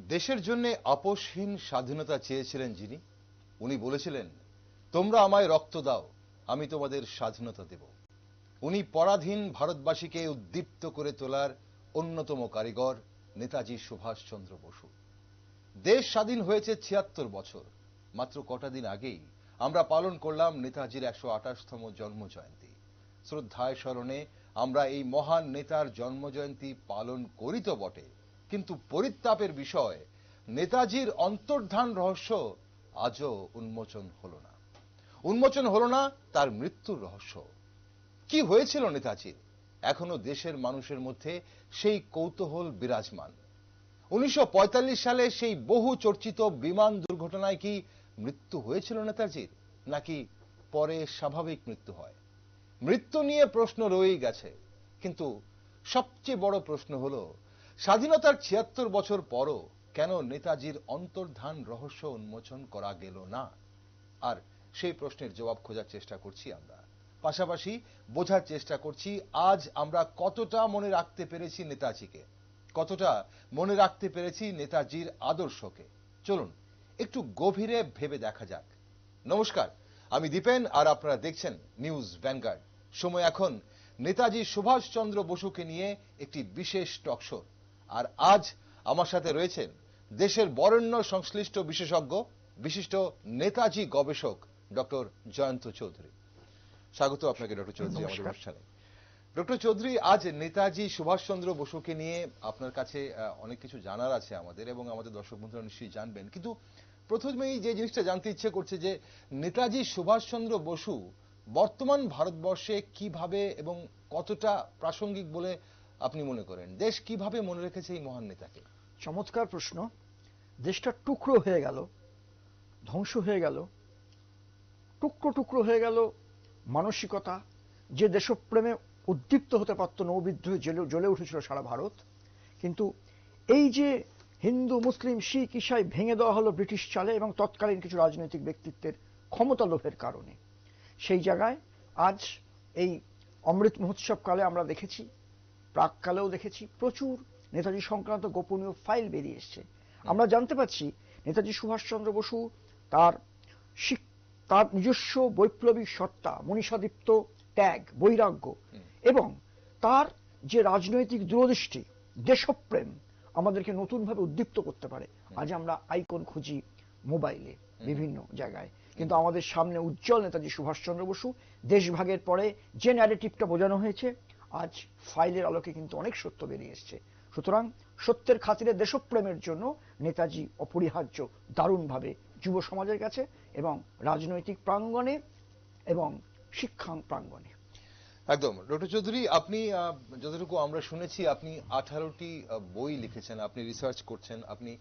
দেশের জন্য আপোষহীন স্বাধীনতা চেয়েছিলেন যিনি, উনি বলেছিলেন, তোমরা আমায় রক্ত দাও, আমি তোমাদের স্বাধীনতা দেব। উনি পরাধীন ভারতবাসীকে উদ্দীপ্ত করে তোলার অন্যতম কারিগর নেতাজি সুভাষচন্দ্র বসু। দেশ স্বাধীন হয়েছে ৭৬ বছর। মাত্র কটা দিন আগেই আমরা পালন করলাম নেতাজির ১২৮তম জন্মজয়ন্তী। শ্রদ্ধায় স্মরণে আমরা এই মহান নেতার জন্মজয়ন্তী পালন করি তো বটে, কিন্তু পরিতাপের বিষয়, নেতাজির অন্তর্ধান রহস্য আজও উন্মোচন হলো না তার মৃত্যুর রহস্য। কি হয়েছিল নেতাজির? এখনো দেশের মানুষের মধ্যে সেই কৌতূহল বিরাজমান। ১৯৪৫ সালে সেই বহু চর্চিত বিমান দুর্ঘটনায় কি মৃত্যু হয়েছিল নেতাজির, নাকি পরে স্বাভাবিক মৃত্যু হয়? মৃত্যু নিয়ে প্রশ্ন রয়েই গেছে, কিন্তু সবচেয়ে বড় প্রশ্ন হলো, স্বাধীনতার ৭৬ বছর পরও কেন নেতাজির অন্তর্ধান রহস্য উন্মোচন করা গেল না? আর সেই প্রশ্নের জবাব খোঁজার চেষ্টা করছি আমরা। পাশাপাশি বোঝার চেষ্টা করছি আজ আমরা কতটা মনে রাখতে পেরেছি নেতাজিকে, কতটা মনে রাখতে পেরেছি নেতাজির আদর্শকে। চলুন একটু গভীরে ভেবে দেখা যাক। নমস্কার, আমি দীপেন, আর আপনারা দেখছেন নিউজ ভ্যানগার্ড। সময় এখন নেতাজি সুভাষচন্দ্র বসুকে নিয়ে একটি বিশেষ টকশো। আর আজ আমার সাথে রয়েছেন দেশের বরেণ্য সংশ্লিষ্ট বিশেষজ্ঞ, বিশিষ্ট নেতাজি গবেষক ডক্টর জয়ন্ত চৌধুরী। স্বাগত আপনাকে ডক্টর চৌধুরী আমাদের অনুষ্ঠানে। ডক্টর চৌধুরী, আজ নেতাজি সুভাষচন্দ্র বসুকে নিয়ে আপনার কাছে অনেক কিছু জানার আছে আমাদের, এবং আমাদের দর্শক বন্ধুরা নিশ্চয়ই জানবেন, কিন্তু প্রথমেই যে জিনিসটা জানতে ইচ্ছে করছে যে নেতাজি সুভাষচন্দ্র বসু বর্তমান ভারতবর্ষে কিভাবে এবং কতটা প্রাসঙ্গিক বলে আপনি মনে করেন? দেশ কিভাবে মনে রেখেছে এই মহান নেতাকে? চমৎকার প্রশ্ন। দেশটা টুকরো হয়ে গেল, ধ্বংস হয়ে গেল, টুকরো টুকরো হয়ে গেল মানসিকতা। যে দেশপ্রেমে উদ্দীপ্ত হতে পারত, নৌবিদ্রোহে জ্বলে উঠেছিল সারা ভারত, কিন্তু এই যে হিন্দু মুসলিম শিখ ঈসাই ভেঙে দেওয়া হলো ব্রিটিশ চালে এবং তৎকালীন কিছু রাজনৈতিক ব্যক্তিত্বের ক্ষমতা লোভের কারণে। সেই জায়গায় আজ এই অমৃত মহোৎসব কালে আমরা দেখেছি, প্রাককালেও দেখেছি, প্রচুর নেতাজি সংক্রান্ত গোপনীয় ফাইল বেরিয়ে এসছে। আমরা জানতে পারছি নেতাজি সুভাষচন্দ্র বসু তার নিজস্ব বৈপ্লবিক সত্তা, মনীষাদীপ্ত ত্যাগ, বৈরাগ্য এবং তার যে রাজনৈতিক দূরদৃষ্টি, দেশপ্রেম আমাদেরকে নতুনভাবে উদ্দীপ্ত করতে পারে। আজ আমরা আইকন খুঁজি মোবাইলে বিভিন্ন জায়গায়, কিন্তু আমাদের সামনে উজ্জ্বল নেতাজি সুভাষচন্দ্র বসু। দেশভাগের পরে যে ন্যারেটিভটা বোঝানো হয়েছে, আজ ফাইলের আলোকে কিন্তু অনেক সত্য বেরিয়ে এসছে। সুতরাং সত্যের খাতিরে দেশপ্রেমের জন্য নেতাজি অপরিহার্য, দারুণভাবে যুব সমাজের কাছে এবং রাজনৈতিক প্রাঙ্গণে এবং শিক্ষা প্রাঙ্গণে। একদম। ডক্টর চৌধুরী, আপনি যতটুকু আমরা শুনেছি, আপনি 18টি বই লিখেছেন, আপনি রিসার্চ করছেন, আপনি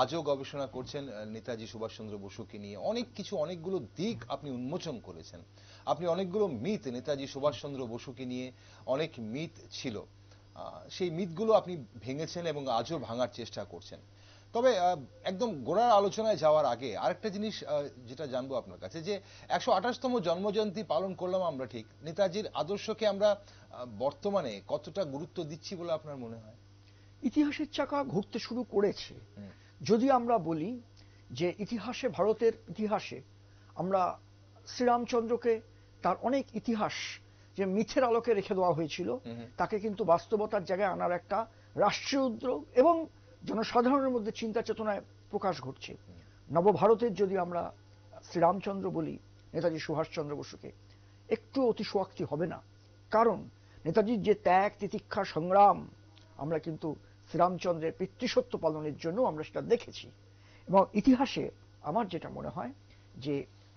আজও গবেষণা করছেন নেতাজি সুভাষচন্দ্র বসুকে নিয়ে। অনেকগুলো দিক আপনি উন্মোচন করেছেন। আপনি অনেকগুলো মিথ, নেতাজি সুভাষচন্দ্র বসুকে নিয়ে অনেক মিথ ছিল, সেই মিথগুলো আপনি ভেঙেছেন এবং আজও ভাঙার চেষ্টা করছেন। তবে একদম গোড়ার আলোচনায় যাওয়ার আগে আরেকটা জিনিস যেটা জানবো আপনার কাছে, যে ১২৮তম জন্মজয়ন্তী পালন করলাম আমরা, ঠিক নেতাজির আদর্শকে আমরা বর্তমানে কতটা গুরুত্ব দিচ্ছি বলে আপনার মনে হয়? ইতিহাসের চাকা ঘুরতে শুরু করেছে। যদি আমরা বলি যে ইতিহাসে, ভারতের ইতিহাসে আমরা শ্রীরামচন্দ্রকে তার অনেক ইতিহাস যে মিথের আলোকে রেখে দেওয়া হয়েছিল, তাকে কিন্তু বাস্তবতার জায়গায় আনার একটা রাষ্ট্রীয় উদ্যোগ এবং জনসাধারণের মধ্যে চিন্তা চেতনায় প্রকাশ ঘটছে। নবভারতের যদি আমরা শ্রীরামচন্দ্র বলি নেতাজি সুভাষচন্দ্র বসুকে, একটু অতিশয়োক্তি হবে না। কারণ নেতাজির যে ত্যাগ, তিতিক্ষা, সংগ্রাম, আমরা কিন্তু শ্রীরামচন্দ্রের পিতৃসত্য পালনের জন্য আমরা সেটা দেখেছি। এবং ইতিহাসে আমার যেটা মনে হয় যে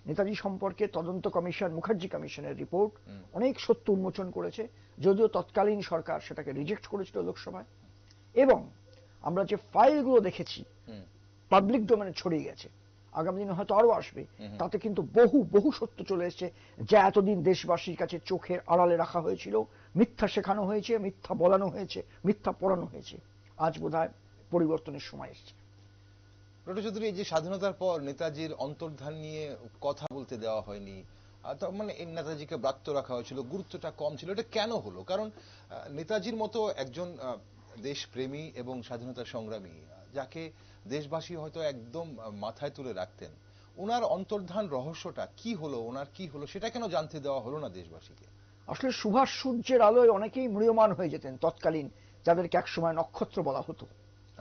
নেতাজি সম্পর্কে তদন্ত কমিশন, মুখার্জি কমিশনের রিপোর্ট অনেক সত্য উন্মোচন করেছে, যদিও তৎকালীন সরকার সেটাকে রিজেক্ট করেছিল লোকসভায়। এবং আমরা যে ফাইলগুলো দেখেছি পাবলিক ডোমেনে ছড়িয়ে গেছে, আগামী দিনে হয়তো আরো আসবে, তাতে কিন্তু বহু সত্য চলে এসেছে, যা এতদিন দেশবাসীর কাছে চোখের আড়ালে রাখা হয়েছিল। মিথ্যা শেখানো হয়েছে, মিথ্যা বলানো হয়েছে, মিথ্যা পড়ানো হয়েছে। আজ বোধহয় পরিবর্তনের সময় এসেছে। ডক্টর চৌধুরী, এই যে স্বাধীনতার পর নেতাজির অন্তর্ধান নিয়ে কথা বলতে দেওয়া হয়নি, মানে নেতাজিকে ব্রাত্য রাখা হয়েছিল, গুরুত্বটা কম ছিল, এটা কেন হলো? কারণ নেতাজির মতো একজন দেশপ্রেমী এবং স্বাধীনতা সংগ্রামী যাকে দেশবাসী হয়তো একদম মাথায় তুলে রাখতেন, ওনার অন্তর্ধান রহস্যটা কি হলো, ওনার কি হলো, সেটা কেন জানতে দেওয়া হলো না দেশবাসীকে? আসলে সুভাষ সূর্যের আলোয় অনেকেই ম্রিয়মান হয়ে যেতেন তৎকালীন, যাদেরকে একসময় নক্ষত্র বলা হতো।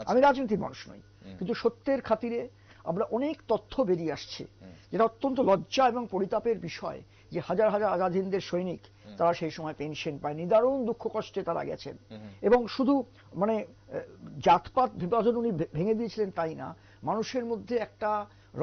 আমি রাজনীতির মানুষ নই, কিন্তু সত্যের খাতিরে আমরা অনেক তথ্য বেরিয়ে আসছে যেটা অত্যন্ত লজ্জা এবং পরিতাপের বিষয়, যে হাজার হাজার আজাদ হিন্দের সৈনিক তারা সেই সময় পেনশন পায়নি, দারুণ দুঃখ কষ্টে তারা গেছেন। এবং শুধু মানে জাতপাত বিভাজন উনি ভেঙে দিয়েছিলেন তাই না, মানুষের মধ্যে একটা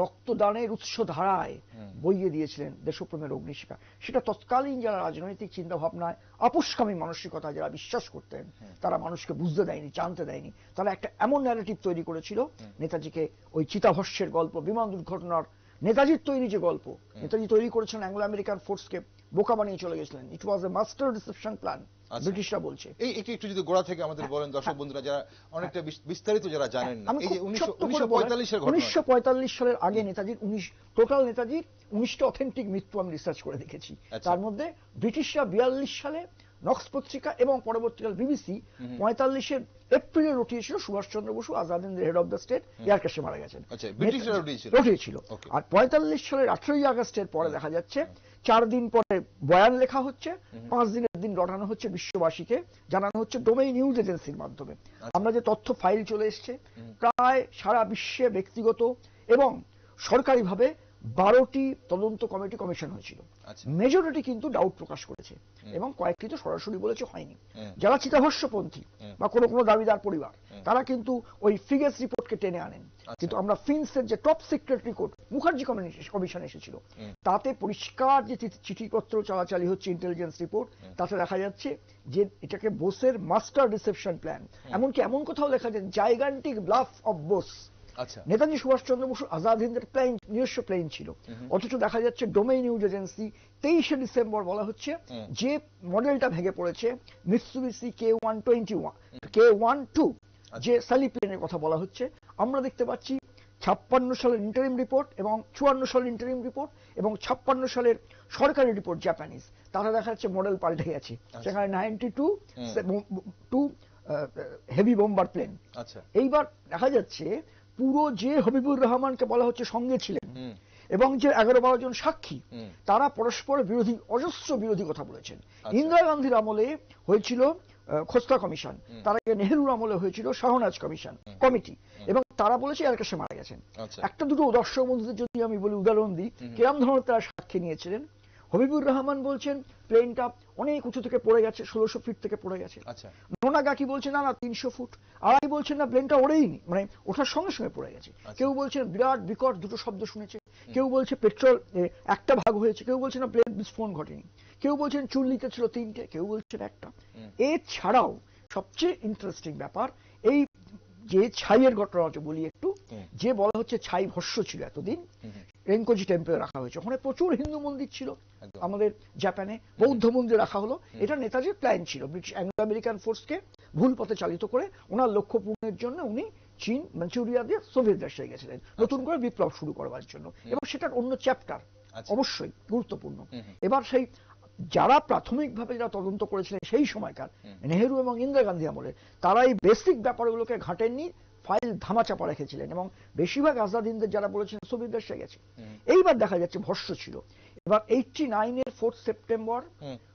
রক্তদানের উৎস ধারায় বইয়ে দিয়েছিলেন দেশপ্রেমের অগ্নিশিখা। সেটা তৎকালীন যারা রাজনৈতিক চিন্তা ভাবনায় আপোষকামী মানসিকতা যারা বিশ্বাস করতেন, তারা মানুষকে বুঝতে দেয়নি, জানতে দেয়নি। তারা একটা এমন ন্যারেটিভ তৈরি করেছিল, নেতাজিকে ওই চিতাভস্যের গল্প, বিমান দুর্ঘটনার নেতাজির তৈরি যে গল্প, নেতাজি তৈরি করেছেন অ্যাংলো আমেরিকান ফোর্সকে বোকা বানিয়ে চলে গেছিলেন। ইট ওয়াজ এ মাস্টার ডিসেপশন প্ল্যান, ব্রিটিশরা বলছে। এই একটু যদি গোড়া থেকে আমাদের বলেন দর্শক বন্ধুরা যারা অনেকটা বিস্তারিত যারা জানেন না, এই যে 1945 সালের আগে নেতাজির নেতাজির 19টা অথেন্টিক মৃত্যু আমি রিসার্চ করে দেখেছি। তার মধ্যে ব্রিটিশরা 42 সালে নক্স পত্রিকা এবং পরবর্তীকাল বিবিসি 45-এর এপ্রিলে রটিয়েছিল Subhas Chandra Basu Azad Hind head of the state air ক্র্যাশে মারা গেছেন। রটিয়েছিল। আর 45 সালের 18ই আগস্টের পরে দেখা যাচ্ছে 4 দিন পরে বয়ান লেখা হচ্ছে, 5 দিনের দিন রটানো হচ্ছে বিশ্ববাসীকে, জানানো হচ্ছে ডোমেইন নিউজ এজেন্সির মাধ্যমে। আমরা যে তথ্য ফাইল চলে এসছে, প্রায় সারা বিশ্বে ব্যক্তিগত এবং সরকারিভাবে 12টি তদন্ত কমিটি কমিশন হয়েছিল। মেজরিটি কিন্তু ডাউট প্রকাশ করেছে এবং কয়েকটি তো সরাসরি বলেছে হয়নি। যারা চিতাভস্যপন্থী বা কোনো কোনো দাবিদার পরিবার, তারা কিন্তু ওই ফিগেস রিপোর্টকে টেনে আনেন। কিন্তু আমরা ফিন্সের যে top secret report Mukherjee commission এসেছিল, তাতে পরিষ্কার যে চিঠিপত্র চালাচালি হচ্ছে, ইন্টেলিজেন্স রিপোর্ট, তাতে দেখা যাচ্ছে যে এটাকে বোসের মাস্টার রিসেপশন প্ল্যান। এমনকি এমন কোথাও লেখা যায় gigantic bluff of Bose. Netaji Subhas Chandra Basu Azad হিন্দের প্লেন, নিজস্ব প্লেন ছিল, অথচ দেখা যাচ্ছে ডোমেইন নিউজ এজেন্সি 23শে ডিসেম্বর বলা হচ্ছে যে মডেলটা ভেঙে পড়েছে মিৎসুবিশি K12 যে সালি প্লেনের কথা বলা হচ্ছে। আমরা দেখতে পাচ্ছি 56 সালের ইন্টারিম রিপোর্ট এবং 54 সালের ইন্টারিম রিপোর্ট এবং 56 সালের সরকারি রিপোর্ট জাপানিজ, তারা দেখা যাচ্ছে মডেল পাল্টে গেছে। সেখানে 92 হেভি বোম্বার প্লেন। এইবার দেখা যাচ্ছে পুরো যে হবিবুর রহমানকে বলা হচ্ছে সঙ্গে ছিলেন এবং যে 11-12 জন সাক্ষী, তারা পরস্পর বিরোধী, অজস্র বিরোধী কথা বলেছেন। ইন্দিরা গান্ধীর আমলে হয়েছিল খোসলা কমিশন, তার আগে নেহরুর আমলে হয়েছিল শাহনাজ কমিটি, এবং তারা বলেছে এর কাছে মারা গেছেন। একটা দুটো দর্শক বন্ধুদের যদি আমি বলি উদাহরণ দিই, কিরম ধরনের তারা সাক্ষী নিয়েছিলেন। হবিবুর রহমান বলছেন প্লেনটা অনেক উঁচু থেকে পড়ে গেছে, 1600 ফিট থেকে পড়ে গেছে। নোনাগাকি বলছে না 300 ফুট। আড়াই বলছেন না প্লেনটা ওড়েইনি, মানে ওঠার সঙ্গে সঙ্গে পড়ে গেছে। কেউ বলছেন বিরাট বিকট দুটো শব্দ শুনেছে, কেউ বলছে পেট্রোল একটা ভাগ হয়েছে, কেউ বলছে না প্লেন বিস্ফোরণ ঘটেনি, কেউ বলছেন চুল্লিতে ছিল 3টে, কেউ বলছেন একটা। এছাড়াও সবচেয়ে ইন্টারেস্টিং ব্যাপার, এই যে ছাইয়ের ঘটনা বলি একটু, যে বলা হচ্ছে ছাই ভস্য ছিল এতদিন, রেনকোজি টেম্পলে রাখা হয়েছে। ওখানে প্রচুর হিন্দু মন্দির ছিল, আমাদের জাপানে বৌদ্ধ মন্দির রাখা হলো। এটা নেতাজির প্ল্যান ছিল, ব্রিটিশ অ্যাংলো আমেরিকান ফোর্সকে ভুল পথে চালিত করে ওনার লক্ষ্য পূরণের জন্য উনি চীন, মাঞ্চুরিয়া দিয়ে সোভিয়েত রাশিয়ায় গেছিলেন নতুন করে বিপ্লব শুরু করবার জন্য, এবং সেটার অন্য চ্যাপ্টার অবশ্যই গুরুত্বপূর্ণ। এবার সেই যারা প্রাথমিকভাবে যারা তদন্ত করেছিলেন সেই সময়কার নেহেরু এবং ইন্দিরা গান্ধী আমলে, তারা এই বেসিক ব্যাপারগুলোকে ঘাটেননি, ফাইল ধামাচাপা রেখেছিলেন, এবং বেশিরভাগ আজাদ হিন্দের যারা বলেছেন সোভিয়েত রাশিয়া গেছে। এইবার দেখা যাচ্ছে ভস্য ছিল। এবার 89-এর 4 সেপ্টেম্বর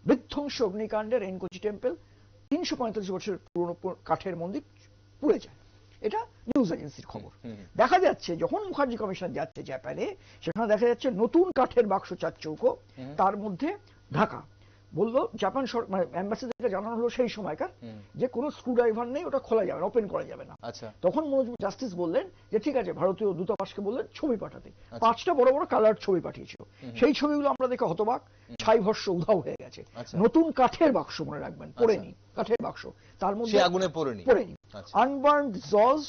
বিধ্বংসী অগ্নিকাণ্ডে রেনকোজি টেম্পল, 335 বছর পুরনো কাঠের মন্দির পুড়ে যায়। এটা নিউজ এজেন্সির খবর। দেখা যাচ্ছে যখন মুখার্জি কমিশন যাচ্ছে জাপানে, সেখানে দেখা যাচ্ছে নতুন কাঠের বাক্স 4 চৌকো, তার মধ্যে ঢাকা। বললো জাপান মানে এম্বাসি থেকে জানানো হলো সেই সময়কার যে কোনো স্ক্রু ড্রাইভার নেই, ওটা খোলা যাবে না, ওপেন করা যাবে না। তখন মনোজ জাস্টিস বললেন যে ঠিক আছে, ভারতীয় দূতাবাসকে বললেন ছবি পাঠাতে। 5টা বড় বড় কালার ছবি পাঠিয়েছিল। সেই ছবিগুলো আমরা দেখে হতবাক, ছাই ভস্য উধাও হয়ে গেছে। নতুন কাঠের বাক্স, মনে রাখবেন, পড়েনি, কাঠের বাক্স, তার মধ্যে আগুনে পড়েনি, আনবার্নড জজ,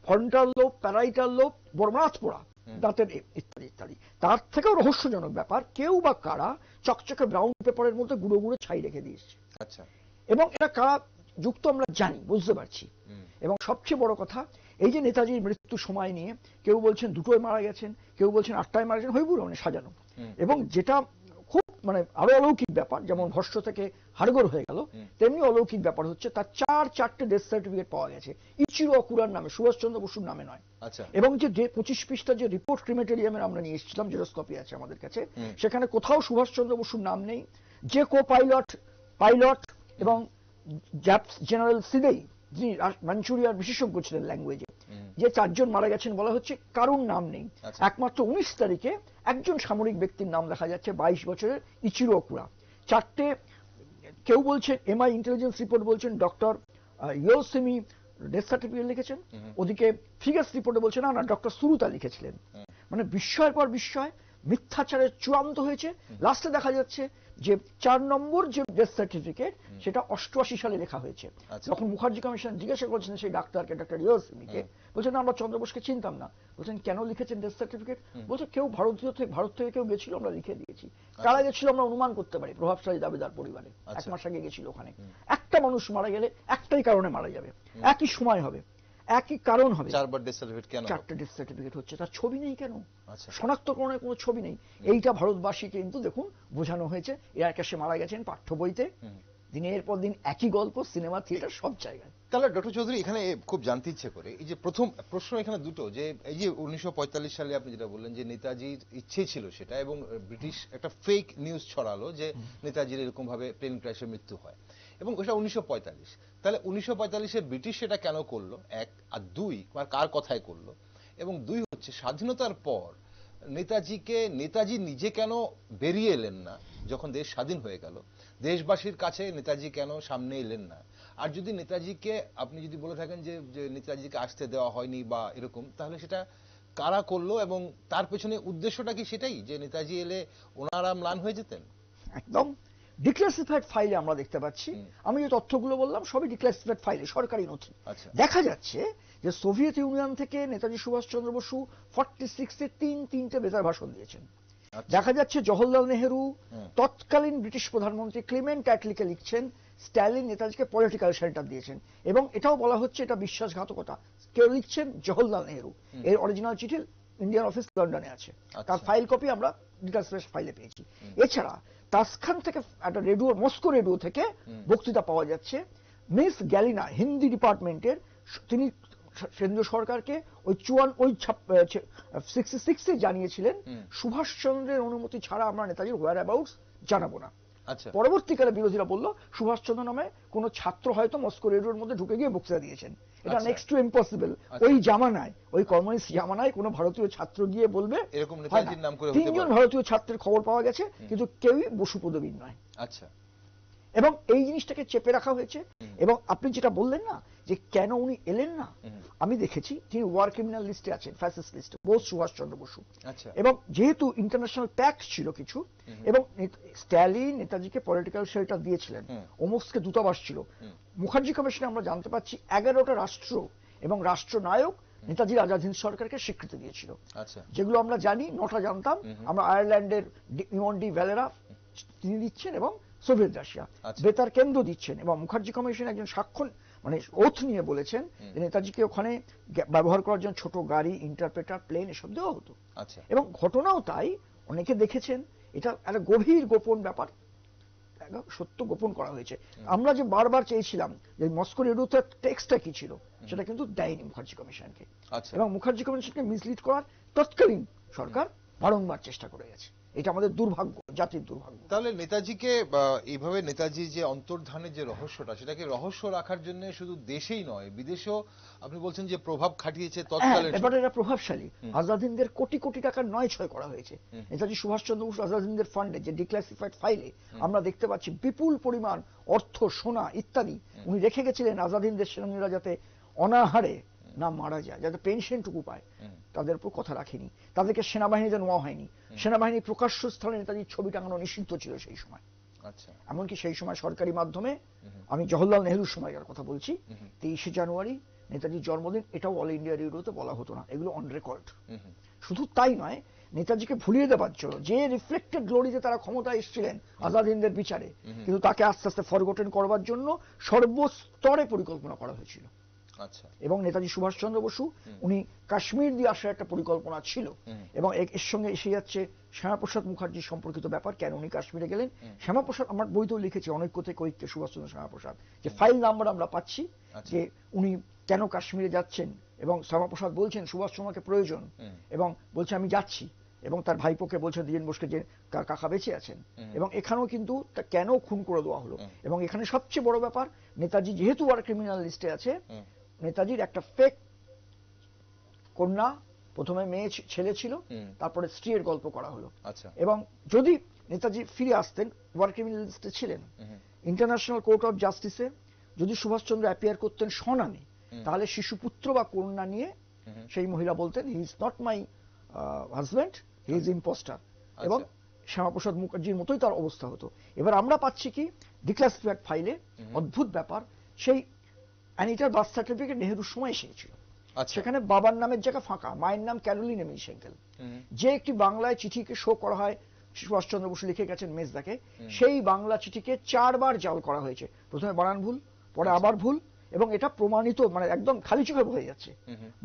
ফ্রন্টাল লোব, প্যারাইটাল লোব, বর্মাত পোড়া, দাঁতের ইত্যাদি ইত্যাদি। তার থেকেও রহস্যজনক ব্যাপার, কেউ বা কারা চকচকে ব্রাউন পেপারের মধ্যে গুঁড়ো গুঁড়ো ছাই রেখে দিয়েছে, এবং এটা কারা যুক্ত আমরা জানি, বুঝতে পারছি। এবং সবচেয়ে বড় কথা, এই যে নেতাজির মৃত্যু সময় নিয়ে কেউ বলছেন 2টোয় মারা গেছেন, কেউ বলছেন 8টায় মারা গেছেন, হইবুর মানে সাজানো। এবং যেটা খুব মানে আরো অলৌকিক ব্যাপার, যেমন ভস্য থেকে হাড়গোড় হয়ে গেল, তেমনি অলৌকিক ব্যাপার হচ্ছে তার চারটে ডেথ সার্টিফিকেট পাওয়া গেছে ইচিরো অকুরার নামে, সুভাষচন্দ্র বসুর নামে নয়। এবং যে 25 পৃষ্ঠা যে রিপোর্ট ক্রিমেটেরিয়ামের আমরা নিয়ে এসেছিলাম, জেরোস্কপি আছে আমাদের কাছে, সেখানে কোথাও সুভাষচন্দ্র বসুর নাম নেই। যে পাইলট এবং জেনারেল সিদেই, যিনি মাঞ্চুরিয়ার বিশেষজ্ঞ ছিলেন ল্যাঙ্গুয়েজে, যে 4 জন মারা গেছেন বলা হচ্ছে, কারুর নাম নেই। একমাত্র 19 তারিখে একজন সামরিক ব্যক্তির নাম দেখা যাচ্ছে, 22 বছরের ইচিরো অকুরা। 4টে, কেউ বলছেন এমআই ইন্টেলিজেন্স রিপোর্ট বলছেন ডক্টর ইয়োসেমি ডেথ সার্টিফিকেট লিখেছেন, ওদিকে ফিগার্স রিপোর্টে বলছে না ডক্টর সুরুতা লিখেছিলেন। মানে বিস্ময়ের পর বিস্ময়, মিথ্যাচারের চূড়ান্ত হয়েছে। লাস্টে দেখা যাচ্ছে যে 4 নম্বর যে ডেথ সার্টিফিকেট, সেটা 88 সালে লেখা হয়েছে। যখন মুখার্জি কমিশন জিজ্ঞাসা করছেন সেই ডাক্তারকে, ডক্টর ইয়োসেমিকে, বলছেন আমরা চন্দ্র বোসকে চিনতাম না। বলছেন কেন লিখেছেন ডেথ সার্টিফিকেট? বলছে কেউ ভারত থেকে কেউ গেছিল, আমরা লিখে দিয়েছি। কারা গেছিল আমরা অনুমান করতে পারি, প্রভাবশালী দাবিদার পরিবারে 1 মাস আগে গেছিল ওখানে। একটা মানুষ মারা গেলে একটাই কারণে মারা যাবে, একই সময় হবে, একই কারণ হবে। 4বার ডেথ সার্টিফিকেট কেন? 4টে ডেথ সার্টিফিকেট হচ্ছে, তার ছবি নেই কেন? শনাক্তকরণের কোনো ছবি নেই। এইটা ভারতবাসীকে কিন্তু দেখুন বোঝানো হয়েছে। এর কাছে মারা গেছেন পাঠ্য বইতে, দিনের পর দিন একই গল্প, সিনেমা, থিয়েটার, সব জায়গায়। তাহলে ডক্টর চৌধুরী, এখানে খুব জানতে ইচ্ছে করে, এই যে প্রথম প্রশ্ন এখানে দুটো, যে এই যে 1945 সালে আপনি যেটা বললেন যে নেতাজির ইচ্ছে ছিল সেটা, এবং ব্রিটিশ একটা ফেক নিউজ ছড়ালো যে নেতাজির এরকম ভাবে প্লেন ক্র্যাশে মৃত্যু হয়, এবং ওটা 1945। তাহলে 1945-এর ব্রিটিশ সেটা কেন করলো, 1, আর 2 কার কথায় করলো, এবং 2 হচ্ছে স্বাধীনতার পর নেতাজি নিজে কেন বেরিয়ে এলেন না যখন দেশ স্বাধীন হয়ে গেল, দেশবাসীর কাছে নেতাজি কেন সামনে এলেন না? আর যদি নেতাজিকে আপনি যদি বলে থাকেন যে নেতাজিকে আসতে দেওয়া হয়নি বা এরকম, তাহলে সেটা কারা করলো, এবং তার পেছনে উদ্দেশ্যটা কি সেটাই যে নেতাজি এলে ওনারা ম্লান হয়ে যেতেন? একদম ডিক্লাসিফাইড ফাইলে আমরা দেখতে পাচ্ছি, আমি যে তথ্যগুলো বললাম সবই ডিক্লাসিফাইড ফাইলে, সরকারি নথি। দেখা যাচ্ছে যে সোভিয়েত ইউনিয়ন থেকে নেতাজি সুভাষচন্দ্র বসু 46-এ তিনটে বেতার ভাষণ দিয়েছেন। দেখা যাচ্ছে জওহরলাল নেহেরু তৎকালীন ব্রিটিশ প্রধানমন্ত্রী ক্লিমেন্ট অ্যাটলিকে লিখছেন স্ট্যালিন নেতাজিকে পলিটিক্যাল শেল্টার দিয়েছেন, এবং এটাও বলা হচ্ছে এটা বিশ্বাসঘাতকতা। কেউ লিখছেন জওহরলাল নেহেরু, এর অরিজিনাল চিঠি ইন্ডিয়ান অফিস লন্ডনে আছে, তার ফাইল কপি আমরা ডিক্লাসিফাইড ফাইলে পেয়েছি। এছাড়া তাসখান থেকে একটা রেডিও, মস্কো রেডিও থেকে বক্তৃতা পাওয়া যাচ্ছে। মিস গ্যালিনা হিন্দি ডিপার্টমেন্টের, তিনি কেন্দ্রীয় সরকারকে ওই 66-এ জানিয়েছিলেন সুভাষচন্দ্রের অনুমতি ছাড়া আমরা নেতাজির হোয়ার অ্যাবাউটস জানাবো না। পরবর্তীকালে বিরোধীরা বলল সুভাষচন্দ্র নামে কোন ছাত্র হয়তো মস্কো রেডিওর মধ্যে ঢুকে গিয়ে বক্তৃতা দিয়েছেন। এটা নেক্সট টু ইম্পসিবল। ওই জামানায়, ওই কমিউনিস্ট জামানায় কোনো ভারতীয় ছাত্র গিয়ে বলবে এরকম নেতাজির নাম করে? 3 জন ভারতীয় ছাত্রের খবর পাওয়া গেছে, কিন্তু কেউই বসু পদবীর নয়। আচ্ছা, এবং এই জিনিসটাকে চেপে রাখা হয়েছে। এবং আপনি যেটা বললেন না যে কেন উনি এলেন না, আমি দেখেছি তিনি ওয়ার ক্রিমিনাল লিস্টে আছেন, ফ্যাসিস্ট লিস্টে, বোস সুভাষচন্দ্র বসু। এবং যেহেতু ইন্টারন্যাশনাল ট্যাক্স ছিল কিছু, এবং স্ট্যালিন নেতাজিকে পলিটিক্যাল শেল্টার দিয়েছিলেন, ওমস্কে দূতাবাস ছিল। মুখার্জি কমিশনে আমরা জানতে পাচ্ছি 11টা রাষ্ট্র এবং রাষ্ট্রনায়ক নেতাজির আজাদ হিন্দ সরকারকে স্বীকৃতি দিয়েছিল। যেগুলো আমরা জানি, 9টা জানতাম আমরা। আয়ারল্যান্ডের ইমন ডি ভ্যালেরা তিনি দিচ্ছেন, এবং সোভিয়েত রাশিয়া বেতার কেন্দ্র দিচ্ছেন। এবং মুখার্জি কমিশন একজন সাক্ষ্য, মানে ওথ নিয়ে বলেছেন যে নেতাজিকে ওখানে ব্যবহার করার জন্য ছোট গাড়ি, ইন্টারপ্রেটার, প্লেন এসব দেওয়া হতো। এবং ঘটনাও তাই, অনেকে দেখেছেন। এটা একটা গভীর গোপন ব্যাপার, সত্য গোপন করা হয়েছে। আমরা যে বারবার চেয়েছিলাম যে মস্কো রেডিওতে টেক্সটটা কি ছিল, সেটা কিন্তু দেয়নি মুখার্জি কমিশনকে। এবং মুখার্জি কমিশনকে মিসলিড করার তৎকালীন সরকার বারংবার চেষ্টা করে গেছে। এটা আমাদের দুর্ভাগ্য, জাতির দুর্ভাগ্য। তাহলে নেতাজিকে এইভাবে, নেতাজির যে অন্তর্ধানের যে রহস্যটা, সেটাকে রহস্য রাখার জন্য শুধু দেশেই নয়, বিদেশেও আপনি বলছেন যে প্রভাব খাটিয়েছে তৎকালীন। ব্যাপারটা এটা প্রভাবশালী। আজাদ হিন্দের কোটি কোটি টাকার নয় ছয় করা হয়েছে। নেতাজি সুভাষচন্দ্র বসু আজাদ হিন্দের ফান্ডে, যে ডিক্লাসিফাইড ফাইলে আমরা দেখতে পাচ্ছি বিপুল পরিমাণ অর্থ, সোনা ইত্যাদি উনি রেখে গেছিলেন আজাদ হিন্দের সেনানীরা যাতে অনাহারে না মারা যায়, যাতে পেনশনটুকু পায়, তাদের উপর কথা রাখেনি। তাদেরকে সেনাবাহিনীতে নেওয়া হয়নি। সেনাবাহিনী প্রকাশ্য স্থলে নেতাজির ছবি টাঙানো নিষিদ্ধ ছিল সেই সময়। এমনকি সেই সময় সরকারি মাধ্যমে, আমি জওহরলাল নেহরুর সময়কার কথা বলছি, 23শে জানুয়ারি নেতাজির জন্মদিন, এটাও অল ইন্ডিয়া রেডিওতে বলা হতো না, এগুলো অন রেকর্ড। শুধু তাই নয়, নেতাজিকে ভুলিয়ে দেবার জন্য, যে রিফ্লেক্টেড গ্লোরিতে তারা ক্ষমতায় এসেছিলেন আজাদ হিন্দের বিচারে, কিন্তু তাকে আস্তে আস্তে ফরগটেন করবার জন্য সর্বস্তরে পরিকল্পনা করা হয়েছিল। আচ্ছা। এবং নেতাজি সুভাষচন্দ্র বসু উনি কাশ্মীর দিয়ে আসার একটা পরিকল্পনা ছিল, এবং এর সঙ্গে এসে যাচ্ছে শ্যামাপ্রসাদ মুখার্জি সম্পর্কিত ব্যাপার, কেন উনি কাশ্মীরে গেলেন। শ্যামাপ্রসাদ, আমার বইতেও লিখেছি অনৈক্য থেকে ঐক্যে সুভাষচন্দ্র শ্যামাপ্রসাদ, যে ফাইল নাম্বার আমরা পাচ্ছি যে উনি কেন কাশ্মীরে যাচ্ছেন, এবং শ্যামাপ্রসাদ বলছেন সুভাষচন্দ্রকে প্রয়োজন, এবং বলছে আমি যাচ্ছি, এবং তার ভাইপোকে বলছে দ্বিজেন বোসকে যে কাকা বেঁচে আছেন, এবং এখানেও কিন্তু তা কেন খুন করে দেওয়া হলো। এবং এখানে সবচেয়ে বড় ব্যাপার, নেতাজি যেহেতু আর ক্রিমিনাল লিস্টে আছে, নেতাজির একটা ফেক কন্যা, প্রথমে মেয়ে ছেলে ছিল, তারপরে স্ত্রীর গল্প করা হলো। এবং যদি নেতাজি ফিরে আসতেন, ওয়ার ক্রিমিনাল লিস্টে ছিলেন, ইন্টারন্যাশনাল কোর্ট অফ জাস্টিসে যদি সুভাষচন্দ্র অ্যাপিয়ার করতেন স্বনামে, তাহলে শিশুপুত্র বা কন্যা নিয়ে সেই মহিলা বলতেন he is not my husband, he is impostor, এবং শ্যামাপ্রসাদ মুখার্জির মতোই তার অবস্থা হতো। এবার আমরা পাচ্ছি কি ডিক্লাসিফাইড ফাইলে অদ্ভুত ব্যাপার, সেই অ্যানিটার বার্থ সার্টিফিকেট নেহেরুর সময় এসেছিল, সেখানে বাবার নামের জায়গা ফাঁকা, মায়ের নাম ক্যারোলিন এমিলি সেঙ্কেল। যে একটি বাংলায় চিঠিকে শো করা হয় সুভাষচন্দ্র বসু লিখে গেছেন মেজদাকে, সেই বাংলা চিঠিকে 4 বার জাল করা হয়েছে, প্রথমে বানান ভুল, পরে আবার ভুল, এবং এটা প্রমাণিত, মানে একদম খালি চোখে বোঝা যাচ্ছে।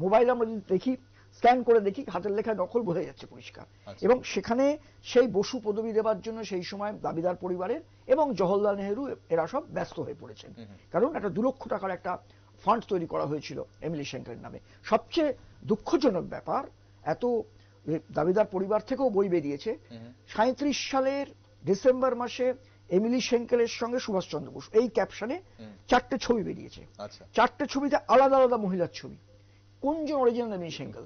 মোবাইল আমরা যদি দেখি, স্ক্যান করে দেখি, হাতের লেখায় নকল বোঝা যাচ্ছে পরিষ্কার। এবং সেখানে সেই বসু পদবি দেওয়ার জন্য সেই সময় দাবিদার পরিবারের এবং জওহরলাল নেহেরু এরা সব ব্যস্ত হয়ে পড়েছেন, কারণ একটা 2 লক্ষ টাকার একটা ফান্ড তৈরি করা হয়েছিল এমিলি সেঙ্কেলের নামে। সবচেয়ে দুঃখজনক ব্যাপার, এত দাবিদার পরিবার থেকেও বই বেরিয়েছে, 37 সালের ডিসেম্বর মাসে এমিলি সেঙ্কেলের সঙ্গে সুভাষচন্দ্র বসু এই ক্যাপশনে 4টে ছবি বেরিয়েছে। 4টে ছবিতে আলাদা আলাদা মহিলার ছবি। কোনজন অরিজিনাল এমিলি সেঙ্কেল?